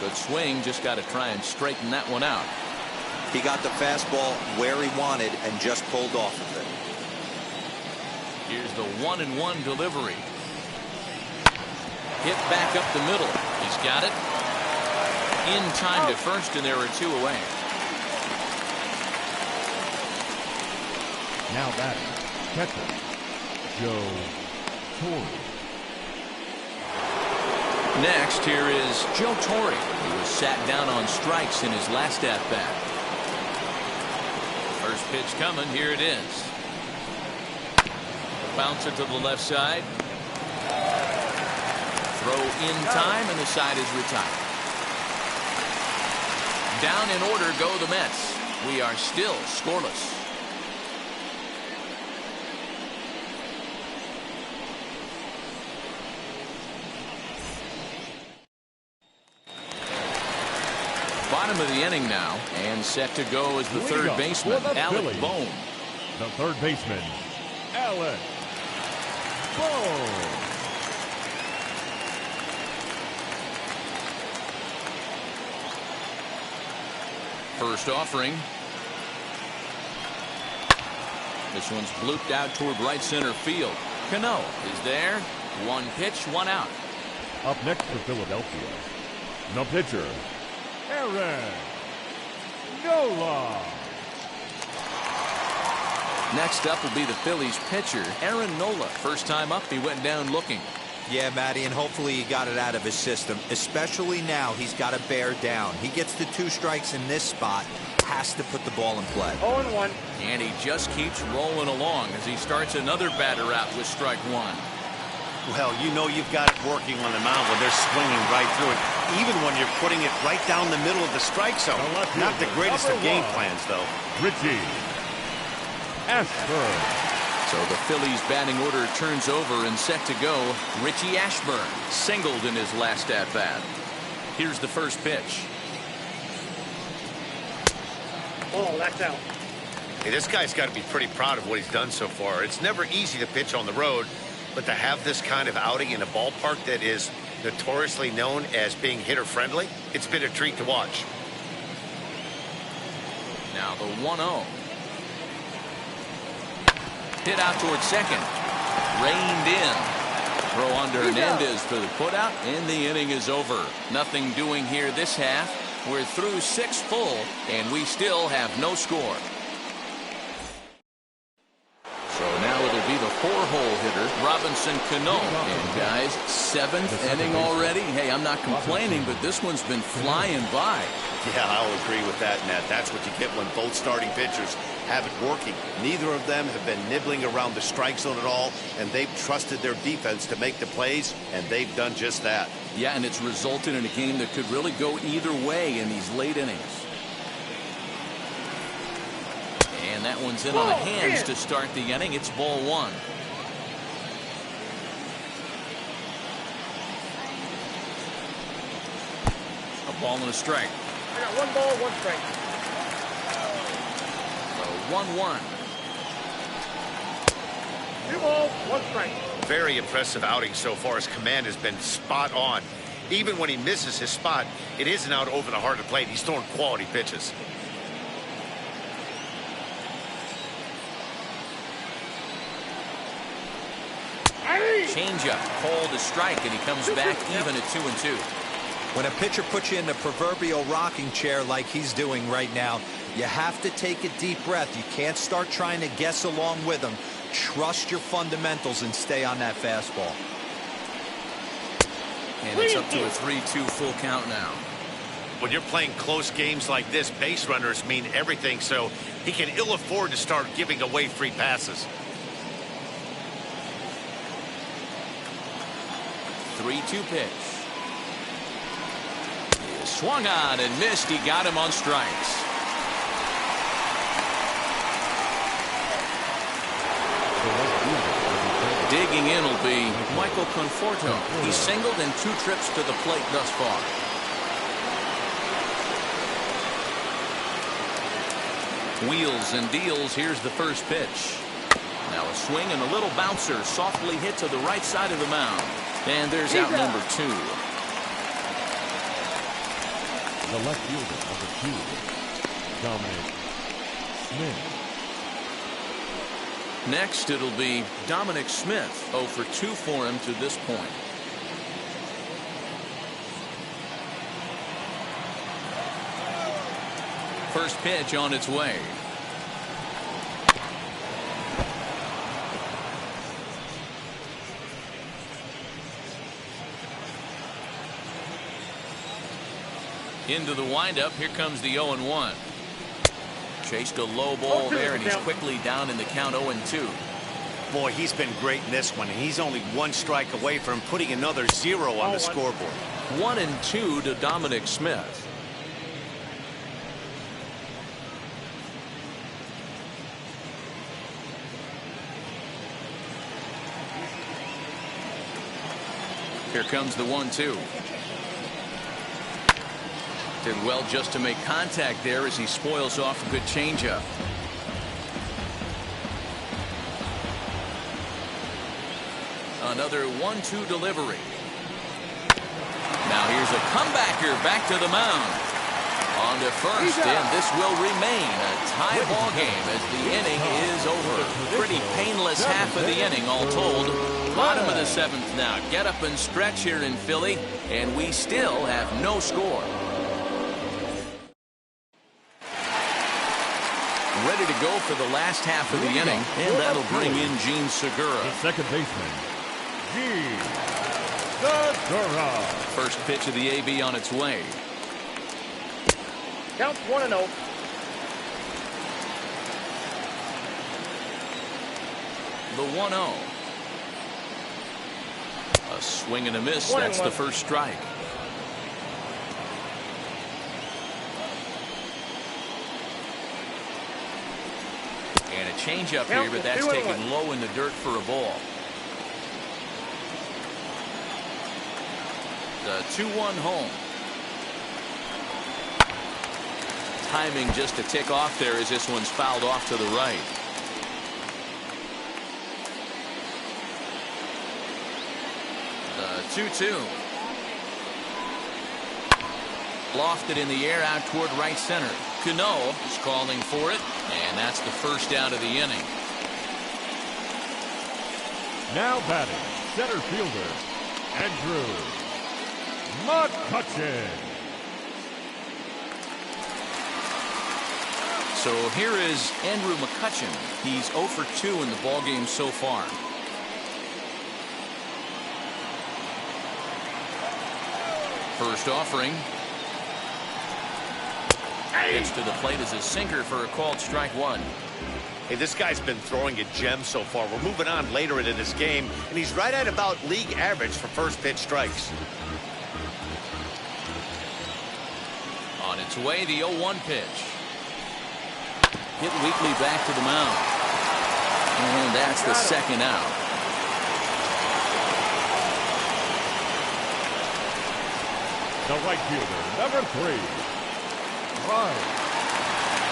Good swing, just got to try and straighten that one out. He got the fastball where he wanted and just pulled off of it. Here's the 1-1 delivery. Hit back up the middle. He's got it. In time to first, and there are 2 away. Now batting, catcher, Joe Torre. Next, here is Joe Torre, who was sat down on strikes in his last at-bat. First pitch coming. Here it is. Bouncer to the left side. Throw in time, and the side is retired. Down in order go the Mets. We are still scoreless. Bottom of the inning now, and set to go as the third baseman, Alec Bohm. The third baseman, Alec Bohm. First offering. This one's blooped out toward right center field. Cano is there. One pitch, one out. Up next for Philadelphia, the pitcher, Aaron Nola. Next up will be the Phillies pitcher, Aaron Nola. First time up, he went down looking. Yeah, Matty, and hopefully he got it out of his system. Especially now, he's got to bear down. He gets the 2 strikes in this spot, has to put the ball in play. 0-1. And he just keeps rolling along as he starts another batter out with strike 1. Well, you know you've got it working on the mound when they're swinging right through it, even when you're putting it right down the middle of the strike zone. Not the greatest of game plans, though. Richie Ashburn. So the Phillies batting order turns over and set to go. Richie Ashburn singled in his last at-bat. Here's the first pitch. Oh, that's out. Hey, this guy's got to be pretty proud of what he's done so far. It's never easy to pitch on the road, but to have this kind of outing in a ballpark that is notoriously known as being hitter-friendly, it's been a treat to watch. Now the 1-0. Hit out towards second. Reined in. Throw under Hernandez for the putout, and the inning is over. Nothing doing here this half. We're through 6 full, and we still have no score. So now it'll be the 4-hole hitter, Robinson Cano. And guys, 7th inning already. Hey, I'm not complaining, but this one's been flying by. Yeah, I'll agree with that, Nat. That's what you get when both starting pitchers have it working. Neither of them have been nibbling around the strike zone at all, and they've trusted their defense to make the plays, and they've done just that. Yeah, and it's resulted in a game that could really go either way in these late innings. And that one's in on the hands to start the inning. It's ball 1. A ball and a strike. I got 1 ball, 1 strike. So 1-1. 2 balls, 1 strike. Very impressive outing so far. His command has been spot on. Even when he misses his spot, it isn't out over the heart of the plate. He's throwing quality pitches. Changeup called a strike, and he comes back even at 2-2. When a pitcher puts you in the proverbial rocking chair like he's doing right now, you have to take a deep breath. You can't start trying to guess along with him. Trust your fundamentals and stay on that fastball. And it's up to a 3-2 full count now. When you're playing close games like this, base runners mean everything, so he can ill afford to start giving away free passes. 3-2 pitch. He swung on and missed. He got him on strikes. Digging in will be Michael Conforto. He's singled in 2 trips to the plate thus far. Wheels and deals. Here's the first pitch. Now a swing and a little bouncer softly hit to the right side of the mound. And there's out number 2. The left fielder, number 2, Dominic Smith. Next, it'll be Dominic Smith. 0 for 2 for him to this point. First pitch on its way. Into the windup. Here comes the 0-1. Chased a low ball there, and he's quickly down in the count 0-2. Boy, he's been great in this one. He's only 1 strike away from putting another 0 on the scoreboard. 1-2 to Dominic Smith. Here comes the 1-2. Did well just to make contact there as he spoils off a good changeup. Another 1-2 delivery. Now here's a comebacker back to the mound. On to first, and this will remain a tie ball game as the inning is over. Pretty painless half of the inning all told. Bottom of the 7th now. Get up and stretch here in Philly, and we still have no score. Ready to go for the last half of the inning, and that'll bring in Gene Segura. The second baseman, Gene Segura. First pitch of the AB on its way. Count 1-0. The 1-0. A swing and a miss. That's the first strike. And a changeup here, but that's taken low in the dirt for a ball. The 2-1 home. timing just to tick off there as this one's fouled off to the right. The 2-2. Lofted in the air out toward right center. Cano is calling for it, and that's the first out of the inning. Now batting, center fielder, Andrew McCutchen. So here is Andrew McCutchen. He's 0 for 2 in the ballgame so far. First offering. Gets to the plate as a sinker for a called strike one. Hey, this guy's been throwing a gem so far. We're moving on later into this game, and he's right at about league average for first pitch strikes. On its way, the 0-1 pitch. Hit weakly back to the mound. And that's the second out. The right fielder, number 3.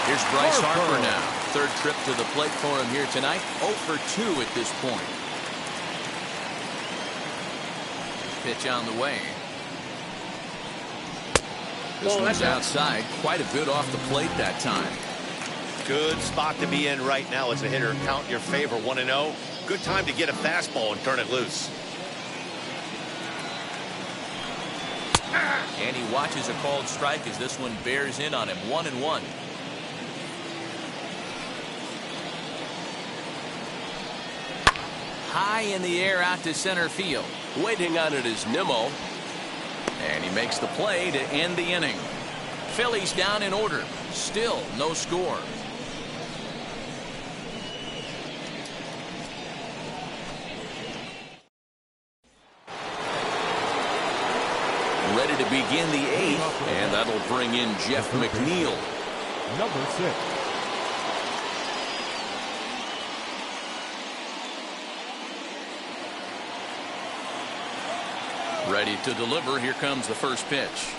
Here's Bryce Harper now. Third trip to the plate for him here tonight. 0 for 2 at this point. Pitch on the way. This one's outside. Quite a bit off the plate that time. Good spot to be in right now as a hitter. Count in your favor, 1-0. Good time to get a fastball and turn it loose. And he watches a called strike as this one bears in on him. 1-1. High in the air out to center field. Waiting on it is Nimmo. And he makes the play to end the inning. Phillies down in order. Still no score. Ready to begin the 8th, and that'll bring in Jeff McNeil. Number 6. Ready to deliver. Here comes the first pitch.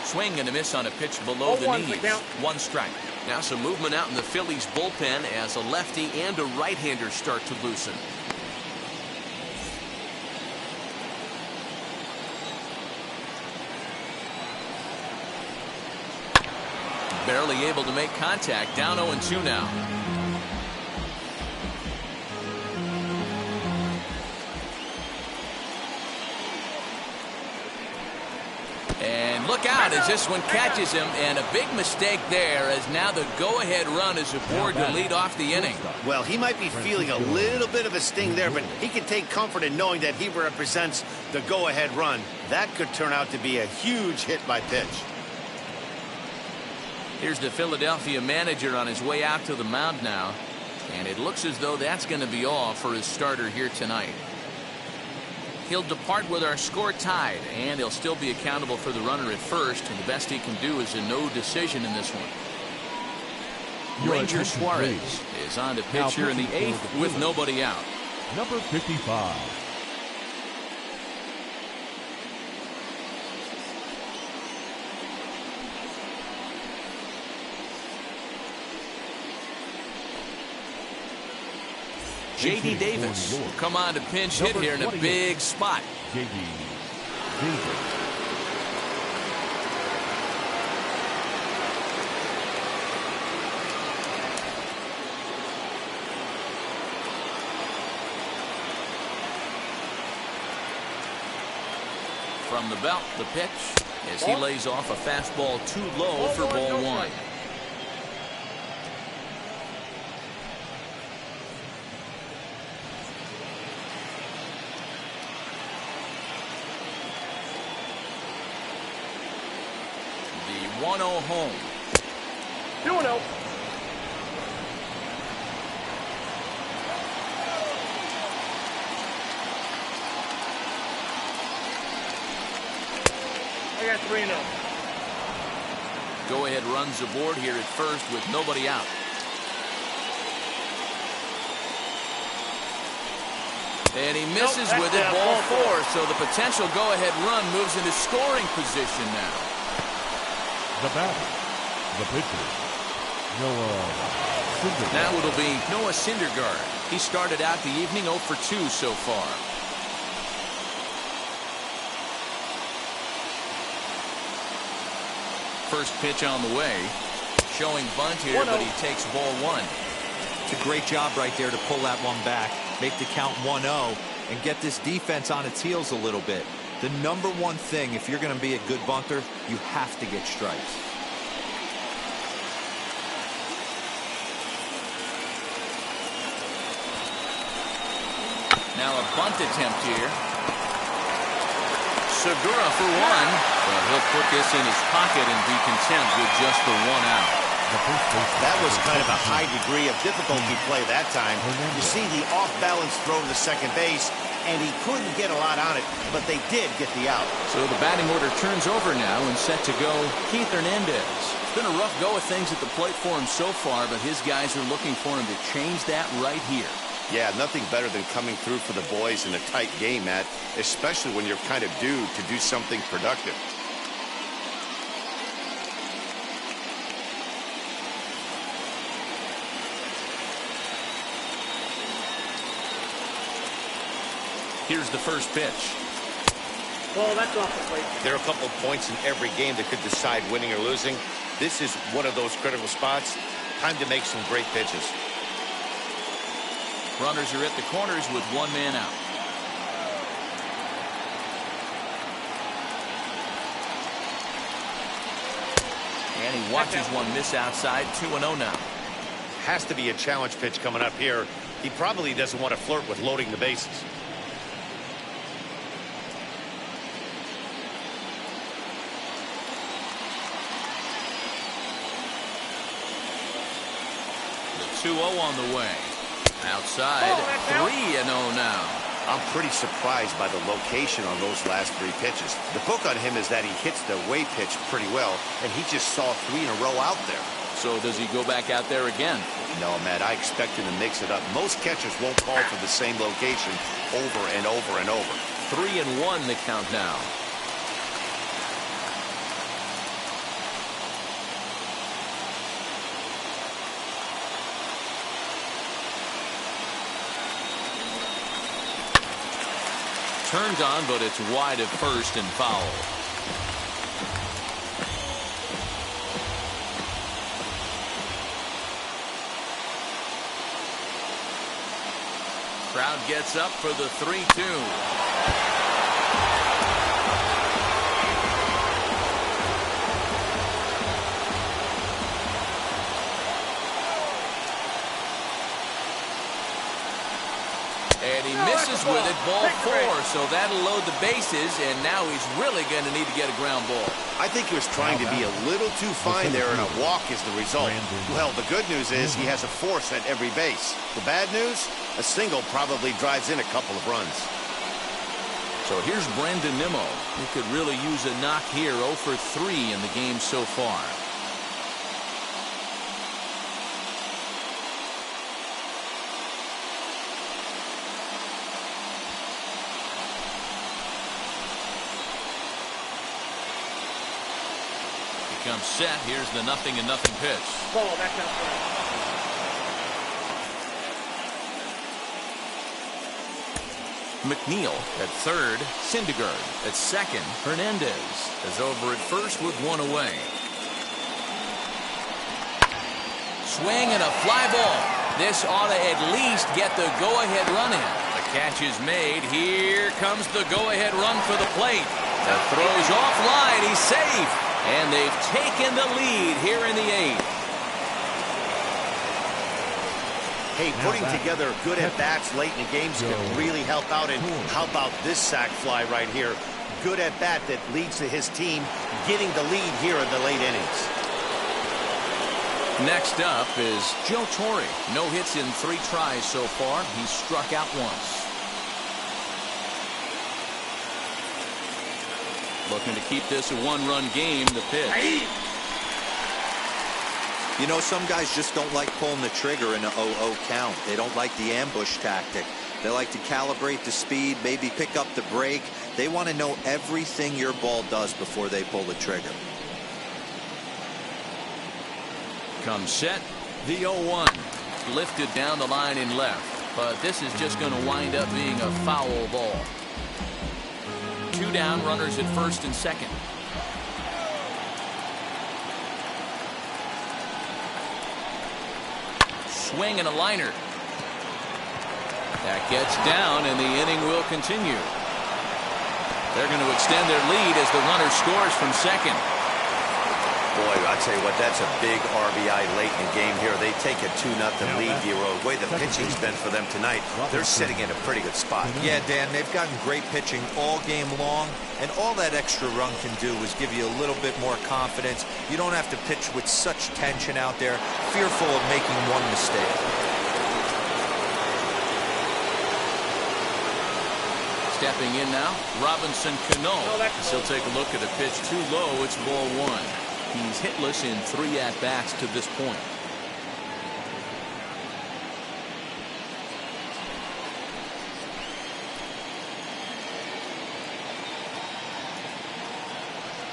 Swing and a miss on a pitch below the knees. 1 strike. Now some movement out in the Phillies bullpen as a lefty and a right-hander start to loosen. Barely able to make contact. Down 0-2 now. And look out as this one catches him, and a big mistake there as now the go-ahead run is aboard to lead off the inning. Well, he might be feeling a little bit of a sting there, but he can take comfort in knowing that he represents the go-ahead run. That could turn out to be a huge hit by pitch. Here's the Philadelphia manager on his way out to the mound now, and it looks as though that's going to be all for his starter here tonight. He'll depart with our score tied, and he'll still be accountable for the runner at first, and the best he can do is a no decision in this one. Ranger Suarez is on to pitch here in the 8th with nobody out. Number 55. J.D. Davis will come on to pinch hit here in a big spot. J.D. Davis. From the belt, the pitch as he lays off a fastball too low for ball 1. The 1-0 home. 2-0. I got 3-0. Go ahead runs aboard here at first with nobody out. And he misses with it, ball 4. So the potential go ahead run moves into scoring position now. The batter, The pitcher, Noah Syndergaard. Now it'll be Noah Syndergaard. He started out the evening 0 for 2 so far. First pitch on the way. Showing bunt here, but he takes ball 1. It's a great job right there to pull that one back, make the count 1-0, and get this defense on its heels a little bit. The number one thing, if you're going to be a good bunter, you have to get strikes. Now a bunt attempt here. Segura for 1. Well, he'll put this in his pocket and be content with just the 1 out. That was kind of a high degree of difficulty play that time. You see the off-balance throw to the second base, and he couldn't get a lot on it, but they did get the out. So the batting order turns over now and set to go Keith Hernandez. It's been a rough go of things at the plate for him so far, but his guys are looking for him to change that right here. Yeah, nothing better than coming through for the boys in a tight game, Matt, especially when you're kind of due to do something productive. Here's the first pitch. Well, that's off the plate. There are a couple of points in every game that could decide winning or losing. This is one of those critical spots. Time to make some great pitches. Runners are at the corners with 1 man out. And he watches one miss outside. 2-0 now. Has to be a challenge pitch coming up here. He probably doesn't want to flirt with loading the bases. The 2-0 on the way. Outside. 3-0 now. I'm pretty surprised by the location on those last 3 pitches. The book on him is that he hits the away pitch pretty well, and he just saw 3 in a row out there. So does he go back out there again? No, Matt, I expect him to mix it up. Most catchers won't call for the same location over and over and over. 3-1 the count now. Turns on, but it's wide at first and foul. Crowd gets up for the 3-2. And he misses with it, ball 4, so that'll load the bases, and now he's really going to need to get a ground ball. I think he was trying to be a little too fine there, and a walk is the result. Well, the good news is he has a force at every base. The bad news, a single probably drives in a couple of runs. So here's Brandon Nimmo. He could really use a knock here. 0 for 3 in the game so far. Comes set. Here's the 0-0 pitch. Ball, that's outside. McNeil at third. Syndergaard at second. Hernandez is over at first with 1 away. Swing and a fly ball. This ought to at least get the go-ahead run in. The catch is made. Here comes the go-ahead run for the plate. The throw's offline. He's safe. And they've taken the lead here in the 8th. Hey, putting together good at-bats late in the games can really help out. And how about this sac fly right here? Good at-bat that leads to his team getting the lead here in the late innings. Next up is Joe Torre. No hits in 3 tries so far. He's struck out once. Looking to keep this a 1-run game. The pitch. You know, some guys just don't like pulling the trigger in a 0-0 count. They don't like the ambush tactic. They like to calibrate the speed, maybe pick up the break. They want to know everything your ball does before they pull the trigger. Comes set. The 0-1. Lifted down the line in left. But this is just going to wind up being a foul ball. 2 down, runners at first and second. Swing and a liner. That gets down, and the inning will continue. They're going to extend their lead as the runner scores from second. Boy, I tell you what, that's a big RBI late in the game here. They take a 2-0 lead here. The way the pitching's been for them tonight, they're sitting in a pretty good spot. Yeah, Dan, they've gotten great pitching all game long, and all that extra run can do is give you a little bit more confidence. You don't have to pitch with such tension out there, fearful of making one mistake. Stepping in now, Robinson Cano. He'll take a look at a pitch too low. It's ball 1. He's hitless in 3 at-bats to this point.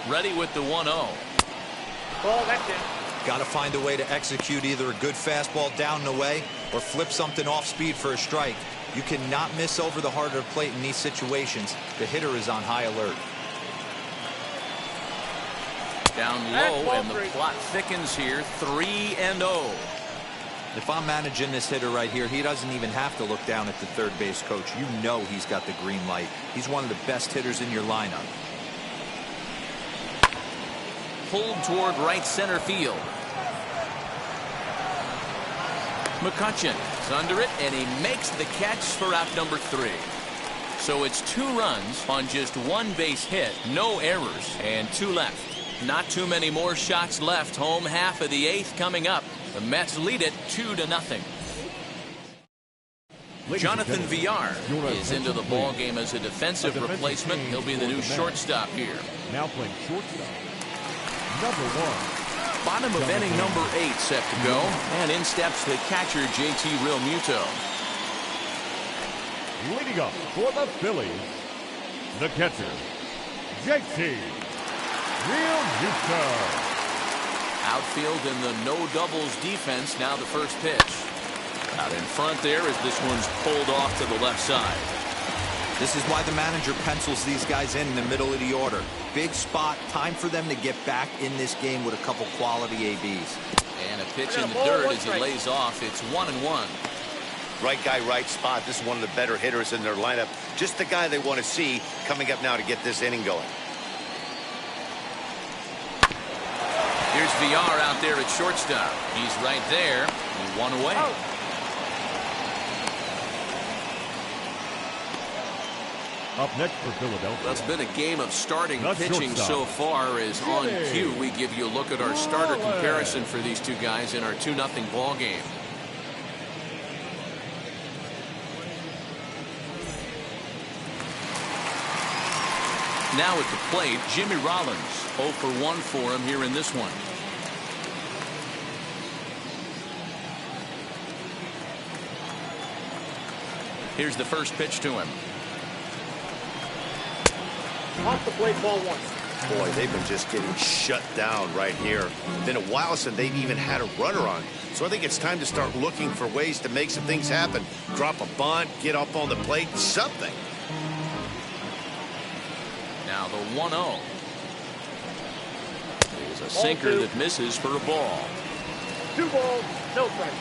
Ready with the 1-0. Ball, that's it. Got to find a way to execute either a good fastball down and away or flip something off speed for a strike. You cannot miss over the heart of the plate in these situations. The hitter is on high alert. Down low, and the plot thickens here. 3-0. If I'm managing this hitter right here, he doesn't even have to look down at the third base coach. You know he's got the green light. He's one of the best hitters in your lineup. Pulled toward right center field. McCutcheon is under it, and he makes the catch for out number 3. So it's 2 runs on just 1 base hit, no errors, and 2 left. Not too many more shots left. Home half of the 8th coming up. The Mets lead it 2-0. Jonathan Villar is into the ball game as a defensive replacement. He'll be the new shortstop here. Now playing shortstop, number 1. Bottom of inning number 8 set to go, and in steps the catcher JT Realmuto. Leading up for the Phillies, the catcher, JT Realmuto. Outfield in the no doubles defense. Now the first pitch. Out in front there as this one's pulled off to the left side. This is why the manager pencils these guys in the middle of the order. Big spot, time for them to get back in this game with a couple quality ABs. And a pitch in the dirt as he lays off. It's 1-1. Right guy, right spot. This is one of the better hitters in their lineup. Just the guy they want to see coming up now to get this inning going. Here's Villar out there at shortstop. He's right there. 1 away. Up next for Philadelphia. That's been a game of starting The pitching shortstop, so far. As on Jimmy cue, we give you a look at our starter Rollins. comparison for these 2 guys in our 2-0 ball game. Now at the plate, Jimmy Rollins. 0 for 1 for him here in this one. Here's the first pitch to him. Off the plate, ball 1. Boy, they've been just getting shut down right here. Been a while since they've even had a runner on. So I think it's time to start looking for ways to make some things happen. Drop a bunt, get up on the plate, something. Now the 1-0. There's a sinker that misses for a ball. 2 balls, no strikes.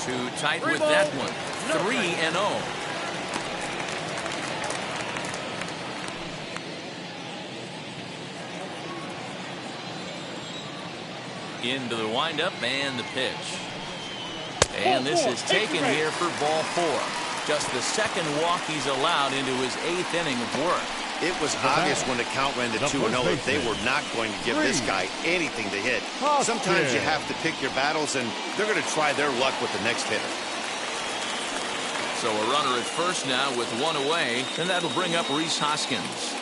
Too tight with that one. 3-0. Into the windup and the pitch. And this is taken here for ball 4. Just the second walk he's allowed into his 8th inning of work. It was obvious when the count ran to 2-0 that they were not going to give this guy anything to hit. Sometimes you have to pick your battles, and they're going to try their luck with the next hitter. So a runner at first now with 1 away, and that'll bring up Rhys Hoskins.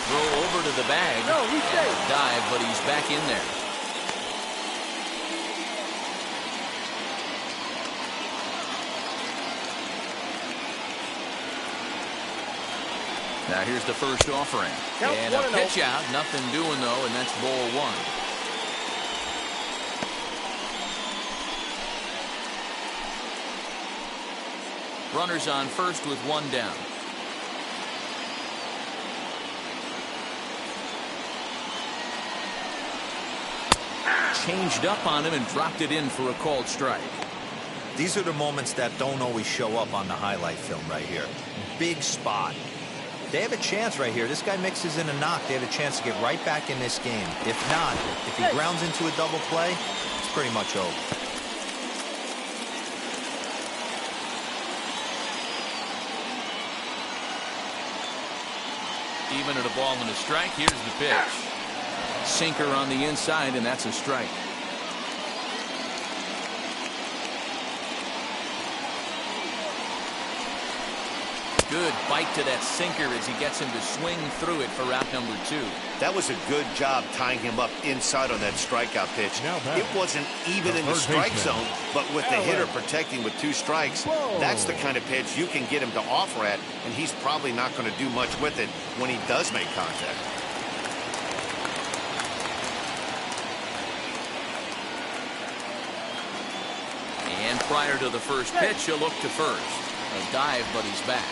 Throw over to the bag. No, he's safe. Dive, but he's back in there. Now here's the first offering. Count And a 1-0. pitch out. Nothing doing, though, and that's ball one. Runners on first with one down. Changed up on him and dropped it in for a called strike. These are the moments that don't always show up on the highlight film right here. Big spot. They have a chance right here. This guy mixes in a knock. They have a chance to get right back in this game. If not, if he grounds into a double play, it's pretty much over. Even at a ball and a strike, here's the pitch. Sinker on the inside, and that's a strike. Good bite to that sinker as he gets him to swing through it for out number 2. That was a good job tying him up inside on that strikeout pitch. It wasn't even in the strike zone, but with the hitter protecting with 2 strikes, that's the kind of pitch you can get him to offer at, and he's probably not going to do much with it when he does make contact. And prior to the first pitch, he'll look to first. A dive, but he's back.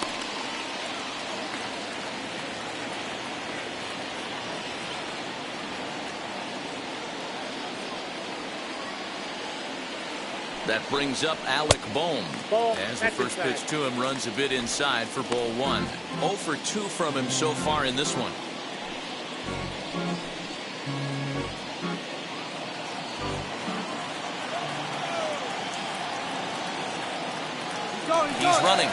That brings up Alec Bohm. As the first pitch to him runs a bit inside for ball 1. 0 for 2 from him so far in this one. He's running.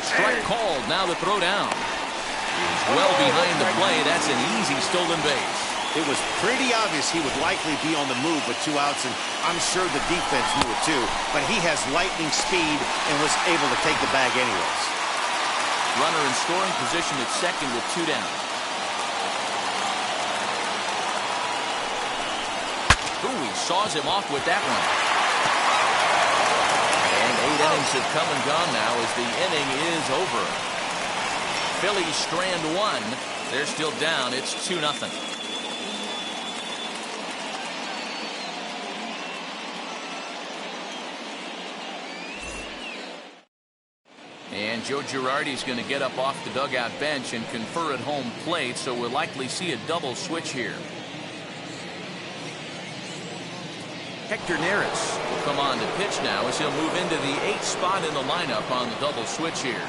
Strike called. Now the throw down. He's well behind the play. That's an easy stolen base. It was pretty obvious he would likely be on the move with 2 outs, and I'm sure the defense knew it too. But he has lightning speed and was able to take the bag anyways. Runner in scoring position at second with 2 down. Ooh, he saws him off with that one. And 8 innings have come and gone now as the inning is over. Phillies strand 1. They're still down. It's 2-0. And Joe Girardi's going to get up off the dugout bench and confer at home plate, so we'll likely see a double switch here. Hector Neris will come on to pitch now as he'll move into the 8th spot in the lineup on the double switch here.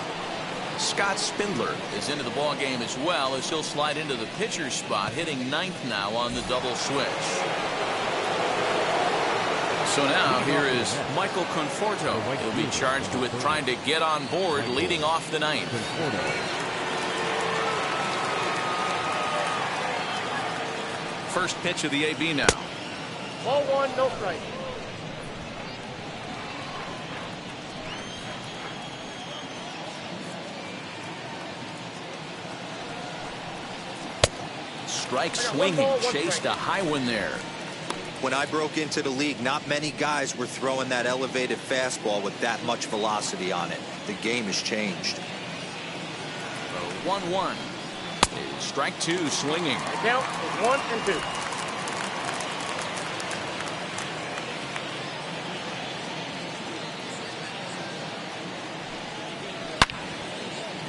Scott Spindler is into the ball game as well as he'll slide into the pitcher's spot, hitting 9th now on the double switch. So now here is Michael Conforto. He'll be charged with trying to get on board leading off the 9th. First pitch of the AB now. Ball 1, no strike. Strike swinging, chased a high one there. When I broke into the league, not many guys were throwing that elevated fastball with that much velocity on it. The game has changed. 1-1. Strike 2 swinging. The count is 1 and 2.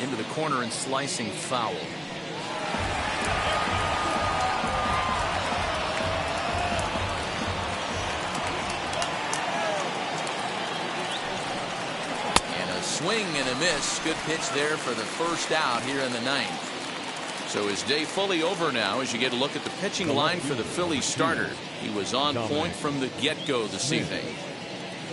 Into the corner and slicing foul. Swing and a miss. Good pitch there for the first out here in the 9th. So his day fully over now as you get a look at the pitching line for the Phillies starter. He was on point from the get-go this evening.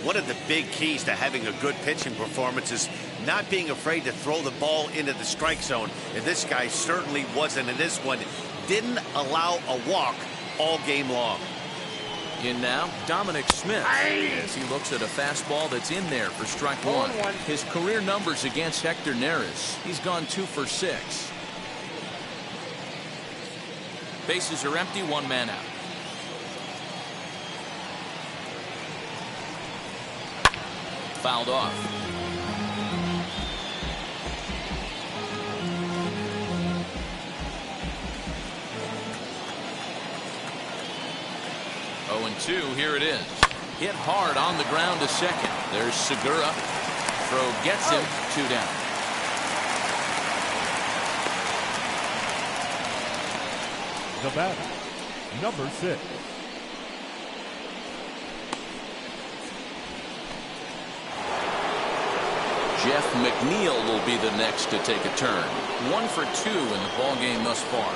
One of the big keys to having a good pitching performance is not being afraid to throw the ball into the strike zone. And this guy certainly wasn't in this one. Didn't allow a walk all game long. In now, Dominic Smith, as he looks at a fastball that's in there for strike 1. His career numbers against Hector Neris. He's gone 2 for 6. Bases are empty, 1 man out. Fouled off. 0-2. Here it is. Hit hard on the ground to second. There's Segura. Throw gets him. 2 down. The batter, number 6. Jeff McNeil will be the next to take a turn. 1 for 2 in the ball game thus far.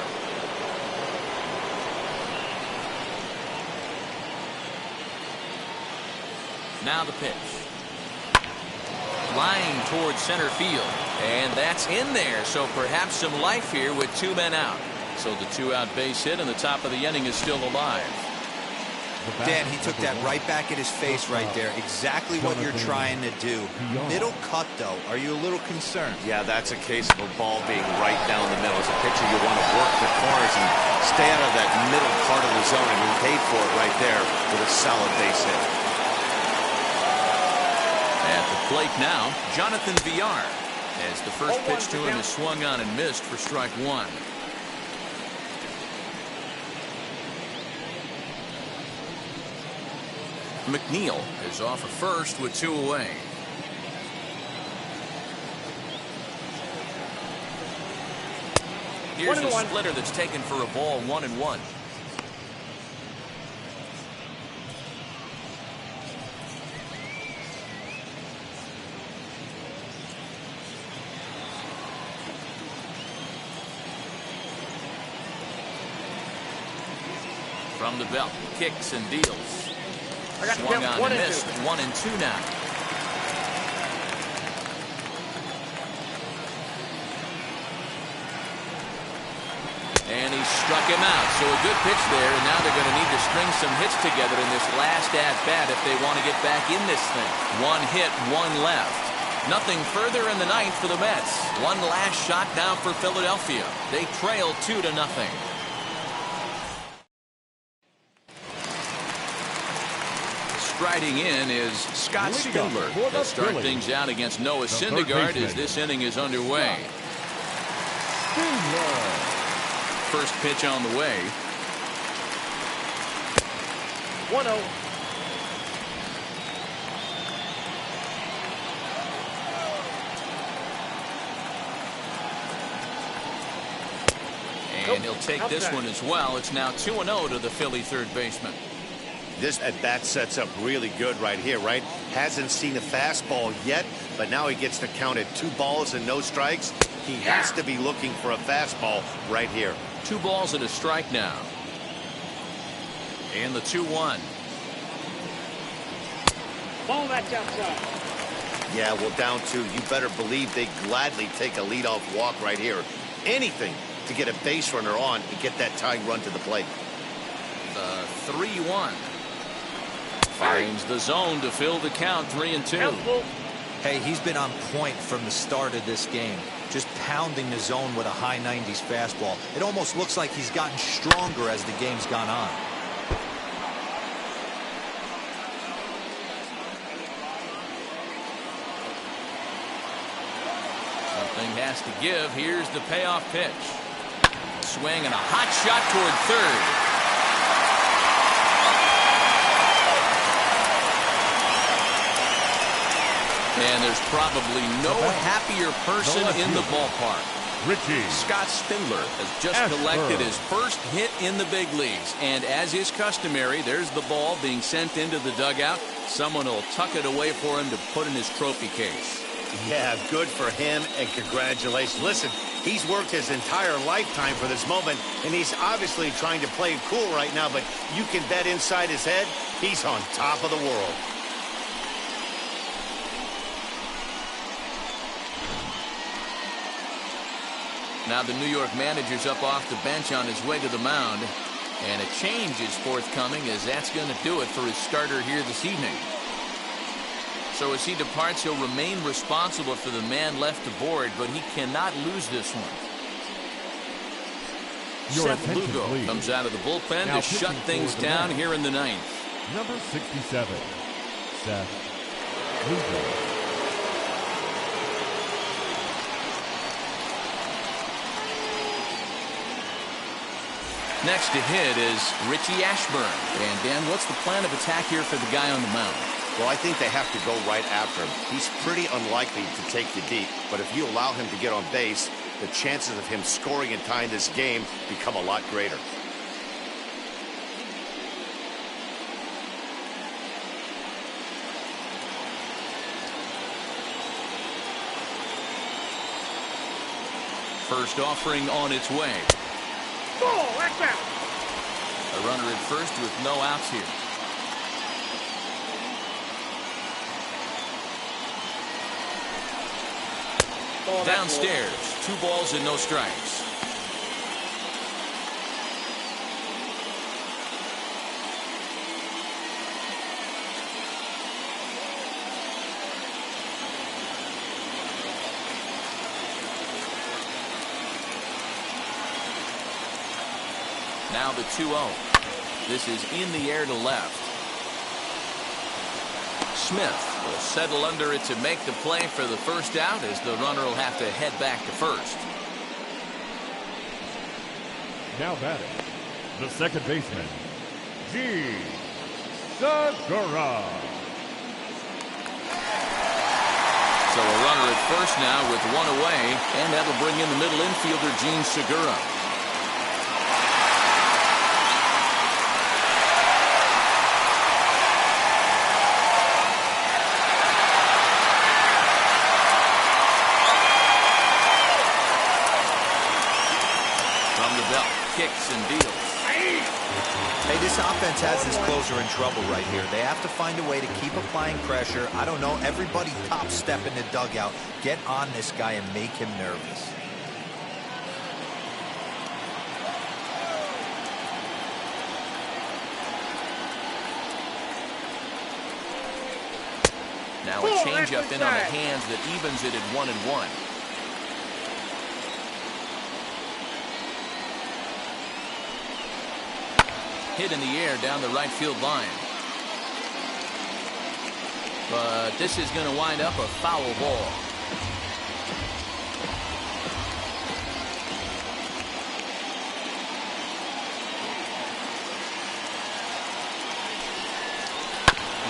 Now the pitch. Flying towards center field. And that's in there. So perhaps some life here with 2 men out. So the 2-out base hit and the top of the inning is still alive. Dan, he took that right back in his face right there. Exactly what you're trying to do. Middle cut, though. Are you a little concerned? Yeah, that's a case of a ball being right down the middle. As a pitcher, you want to work the corners and stay out of that middle part of the zone, and he paid for it right there with a solid base hit. At the plate now, Jonathan Villar, as the first pitch to him is swung on and missed for strike 1. McNeil is off at first with 2 away. Here's a splitter that's taken for a ball. 1-1. From the belt, kicks and deals. Swung on and missed. 1-2 now. And he struck him out. So a good pitch there, and now they're going to need to string some hits together in this last at-bat if they want to get back in this thing. 1 hit, 1 left. Nothing further in the ninth for the Mets. One last shot now for Philadelphia. They trail 2-0. Striding in is Scott Spindler to start things out against Noah Syndergaard as this inning is underway. First pitch on the way. 1-0. And he'll take this one as well. It's now 2-0 to the Philly third baseman. This at-bat sets up really good right here, right? Hasn't seen a fastball yet, but now he gets to count at 2 balls and no strikes. He has to be looking for a fastball right here. 2 balls and a strike now. And the 2-1. Ball that's outside. Yeah, well, down 2. You better believe they gladly take a leadoff walk right here. Anything to get a base runner on and get that tying run to the plate. The 3-1. Finds the zone to fill the count. 3-2. Hey, he's been on point from the start of this game. Just pounding the zone with a high 90s fastball. It almost looks like he's gotten stronger as the game's gone on. Something has to give. Here's the payoff pitch. Swing and a hot shot toward third. And there's probably no happier person in the ballpark. Scott Spindler has just collected his first hit in the big leagues. And as is customary, there's the ball being sent into the dugout. Someone will tuck it away for him to put in his trophy case. Yeah, good for him, and congratulations. Listen, he's worked his entire lifetime for this moment, and he's obviously trying to play it cool right now, but you can bet inside his head, he's on top of the world. Now the New York manager's up off the bench on his way to the mound. And a change is forthcoming, as that's going to do it for his starter here this evening. So as he departs, he'll remain responsible for the man left aboard, but he cannot lose this one. Seth Lugo comes out of the bullpen to shut things down here in the ninth. Number 67, Seth Lugo. Next to hit is Richie Ashburn. And Dan, what's the plan of attack here for the guy on the mound? Well, I think they have to go right after him. He's pretty unlikely to take you deep, but if you allow him to get on base, the chances of him scoring and tying this game become a lot greater. First offering on its way. Oh, that's out. A runner at first with no outs here. Oh, Downstairs, 2 balls and no strikes. Now the 2-0. This is in the air to left. Smith will settle under it to make the play for the first out, as the runner will have to head back to first. Now batting, the second baseman, G. Segura. So a runner at first now with 1 away, and that'll bring in the middle infielder, Gene Segura. Kicks and deals. Hey, this offense has this closer in trouble right here. They have to find a way to keep applying pressure. I don't know, everybody top step in the dugout. Get on this guy and make him nervous. Now a changeup in on the hands that evens it at 1-1. Hit in the air down the right field line. But this is going to wind up a foul ball.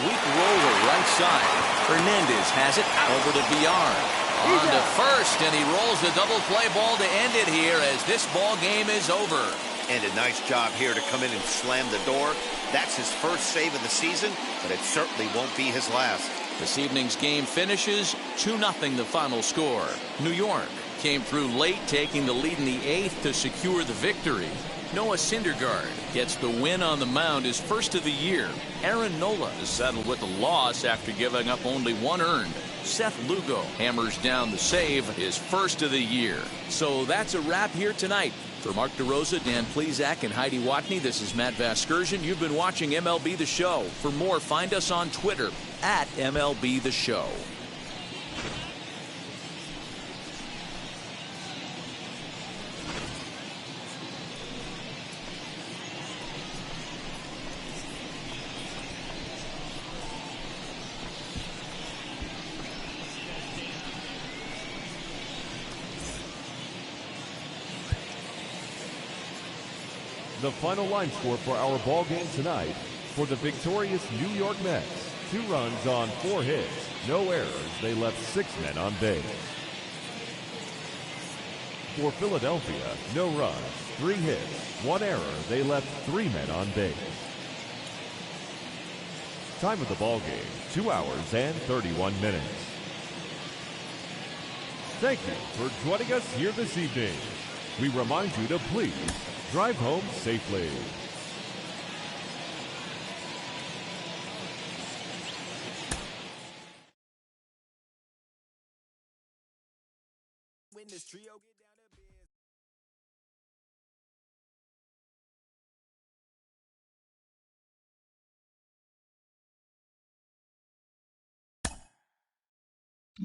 Weak roller right side. Hernandez has it over to Villar. On to first, and he rolls the double play ball to end it here as this ball game is over. And a nice job here to come in and slam the door. That's his first save of the season, but it certainly won't be his last. This evening's game finishes 2-0 the final score. New York came through late, taking the lead in the 8th to secure the victory. Noah Syndergaard gets the win on the mound, his first of the year. Aaron Nola is settled with a loss after giving up only 1 earned. Seth Lugo hammers down the save, his first of the year. So that's a wrap here tonight. For Mark DeRosa, Dan Plesac, and Heidi Watney, this is Matt Vasgersian. You've been watching MLB The Show. For more, find us on Twitter at MLB The Show. The final line score for our ball game tonight: for the victorious New York Mets, 2 runs on 4 hits, no errors. They left 6 men on base. For Philadelphia, no runs, 3 hits, 1 error. They left 3 men on base. Time of the ball game, 2 hours and 31 minutes. Thank you for joining us here this evening. We remind you to please drive home safely. When this trio get down to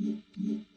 business.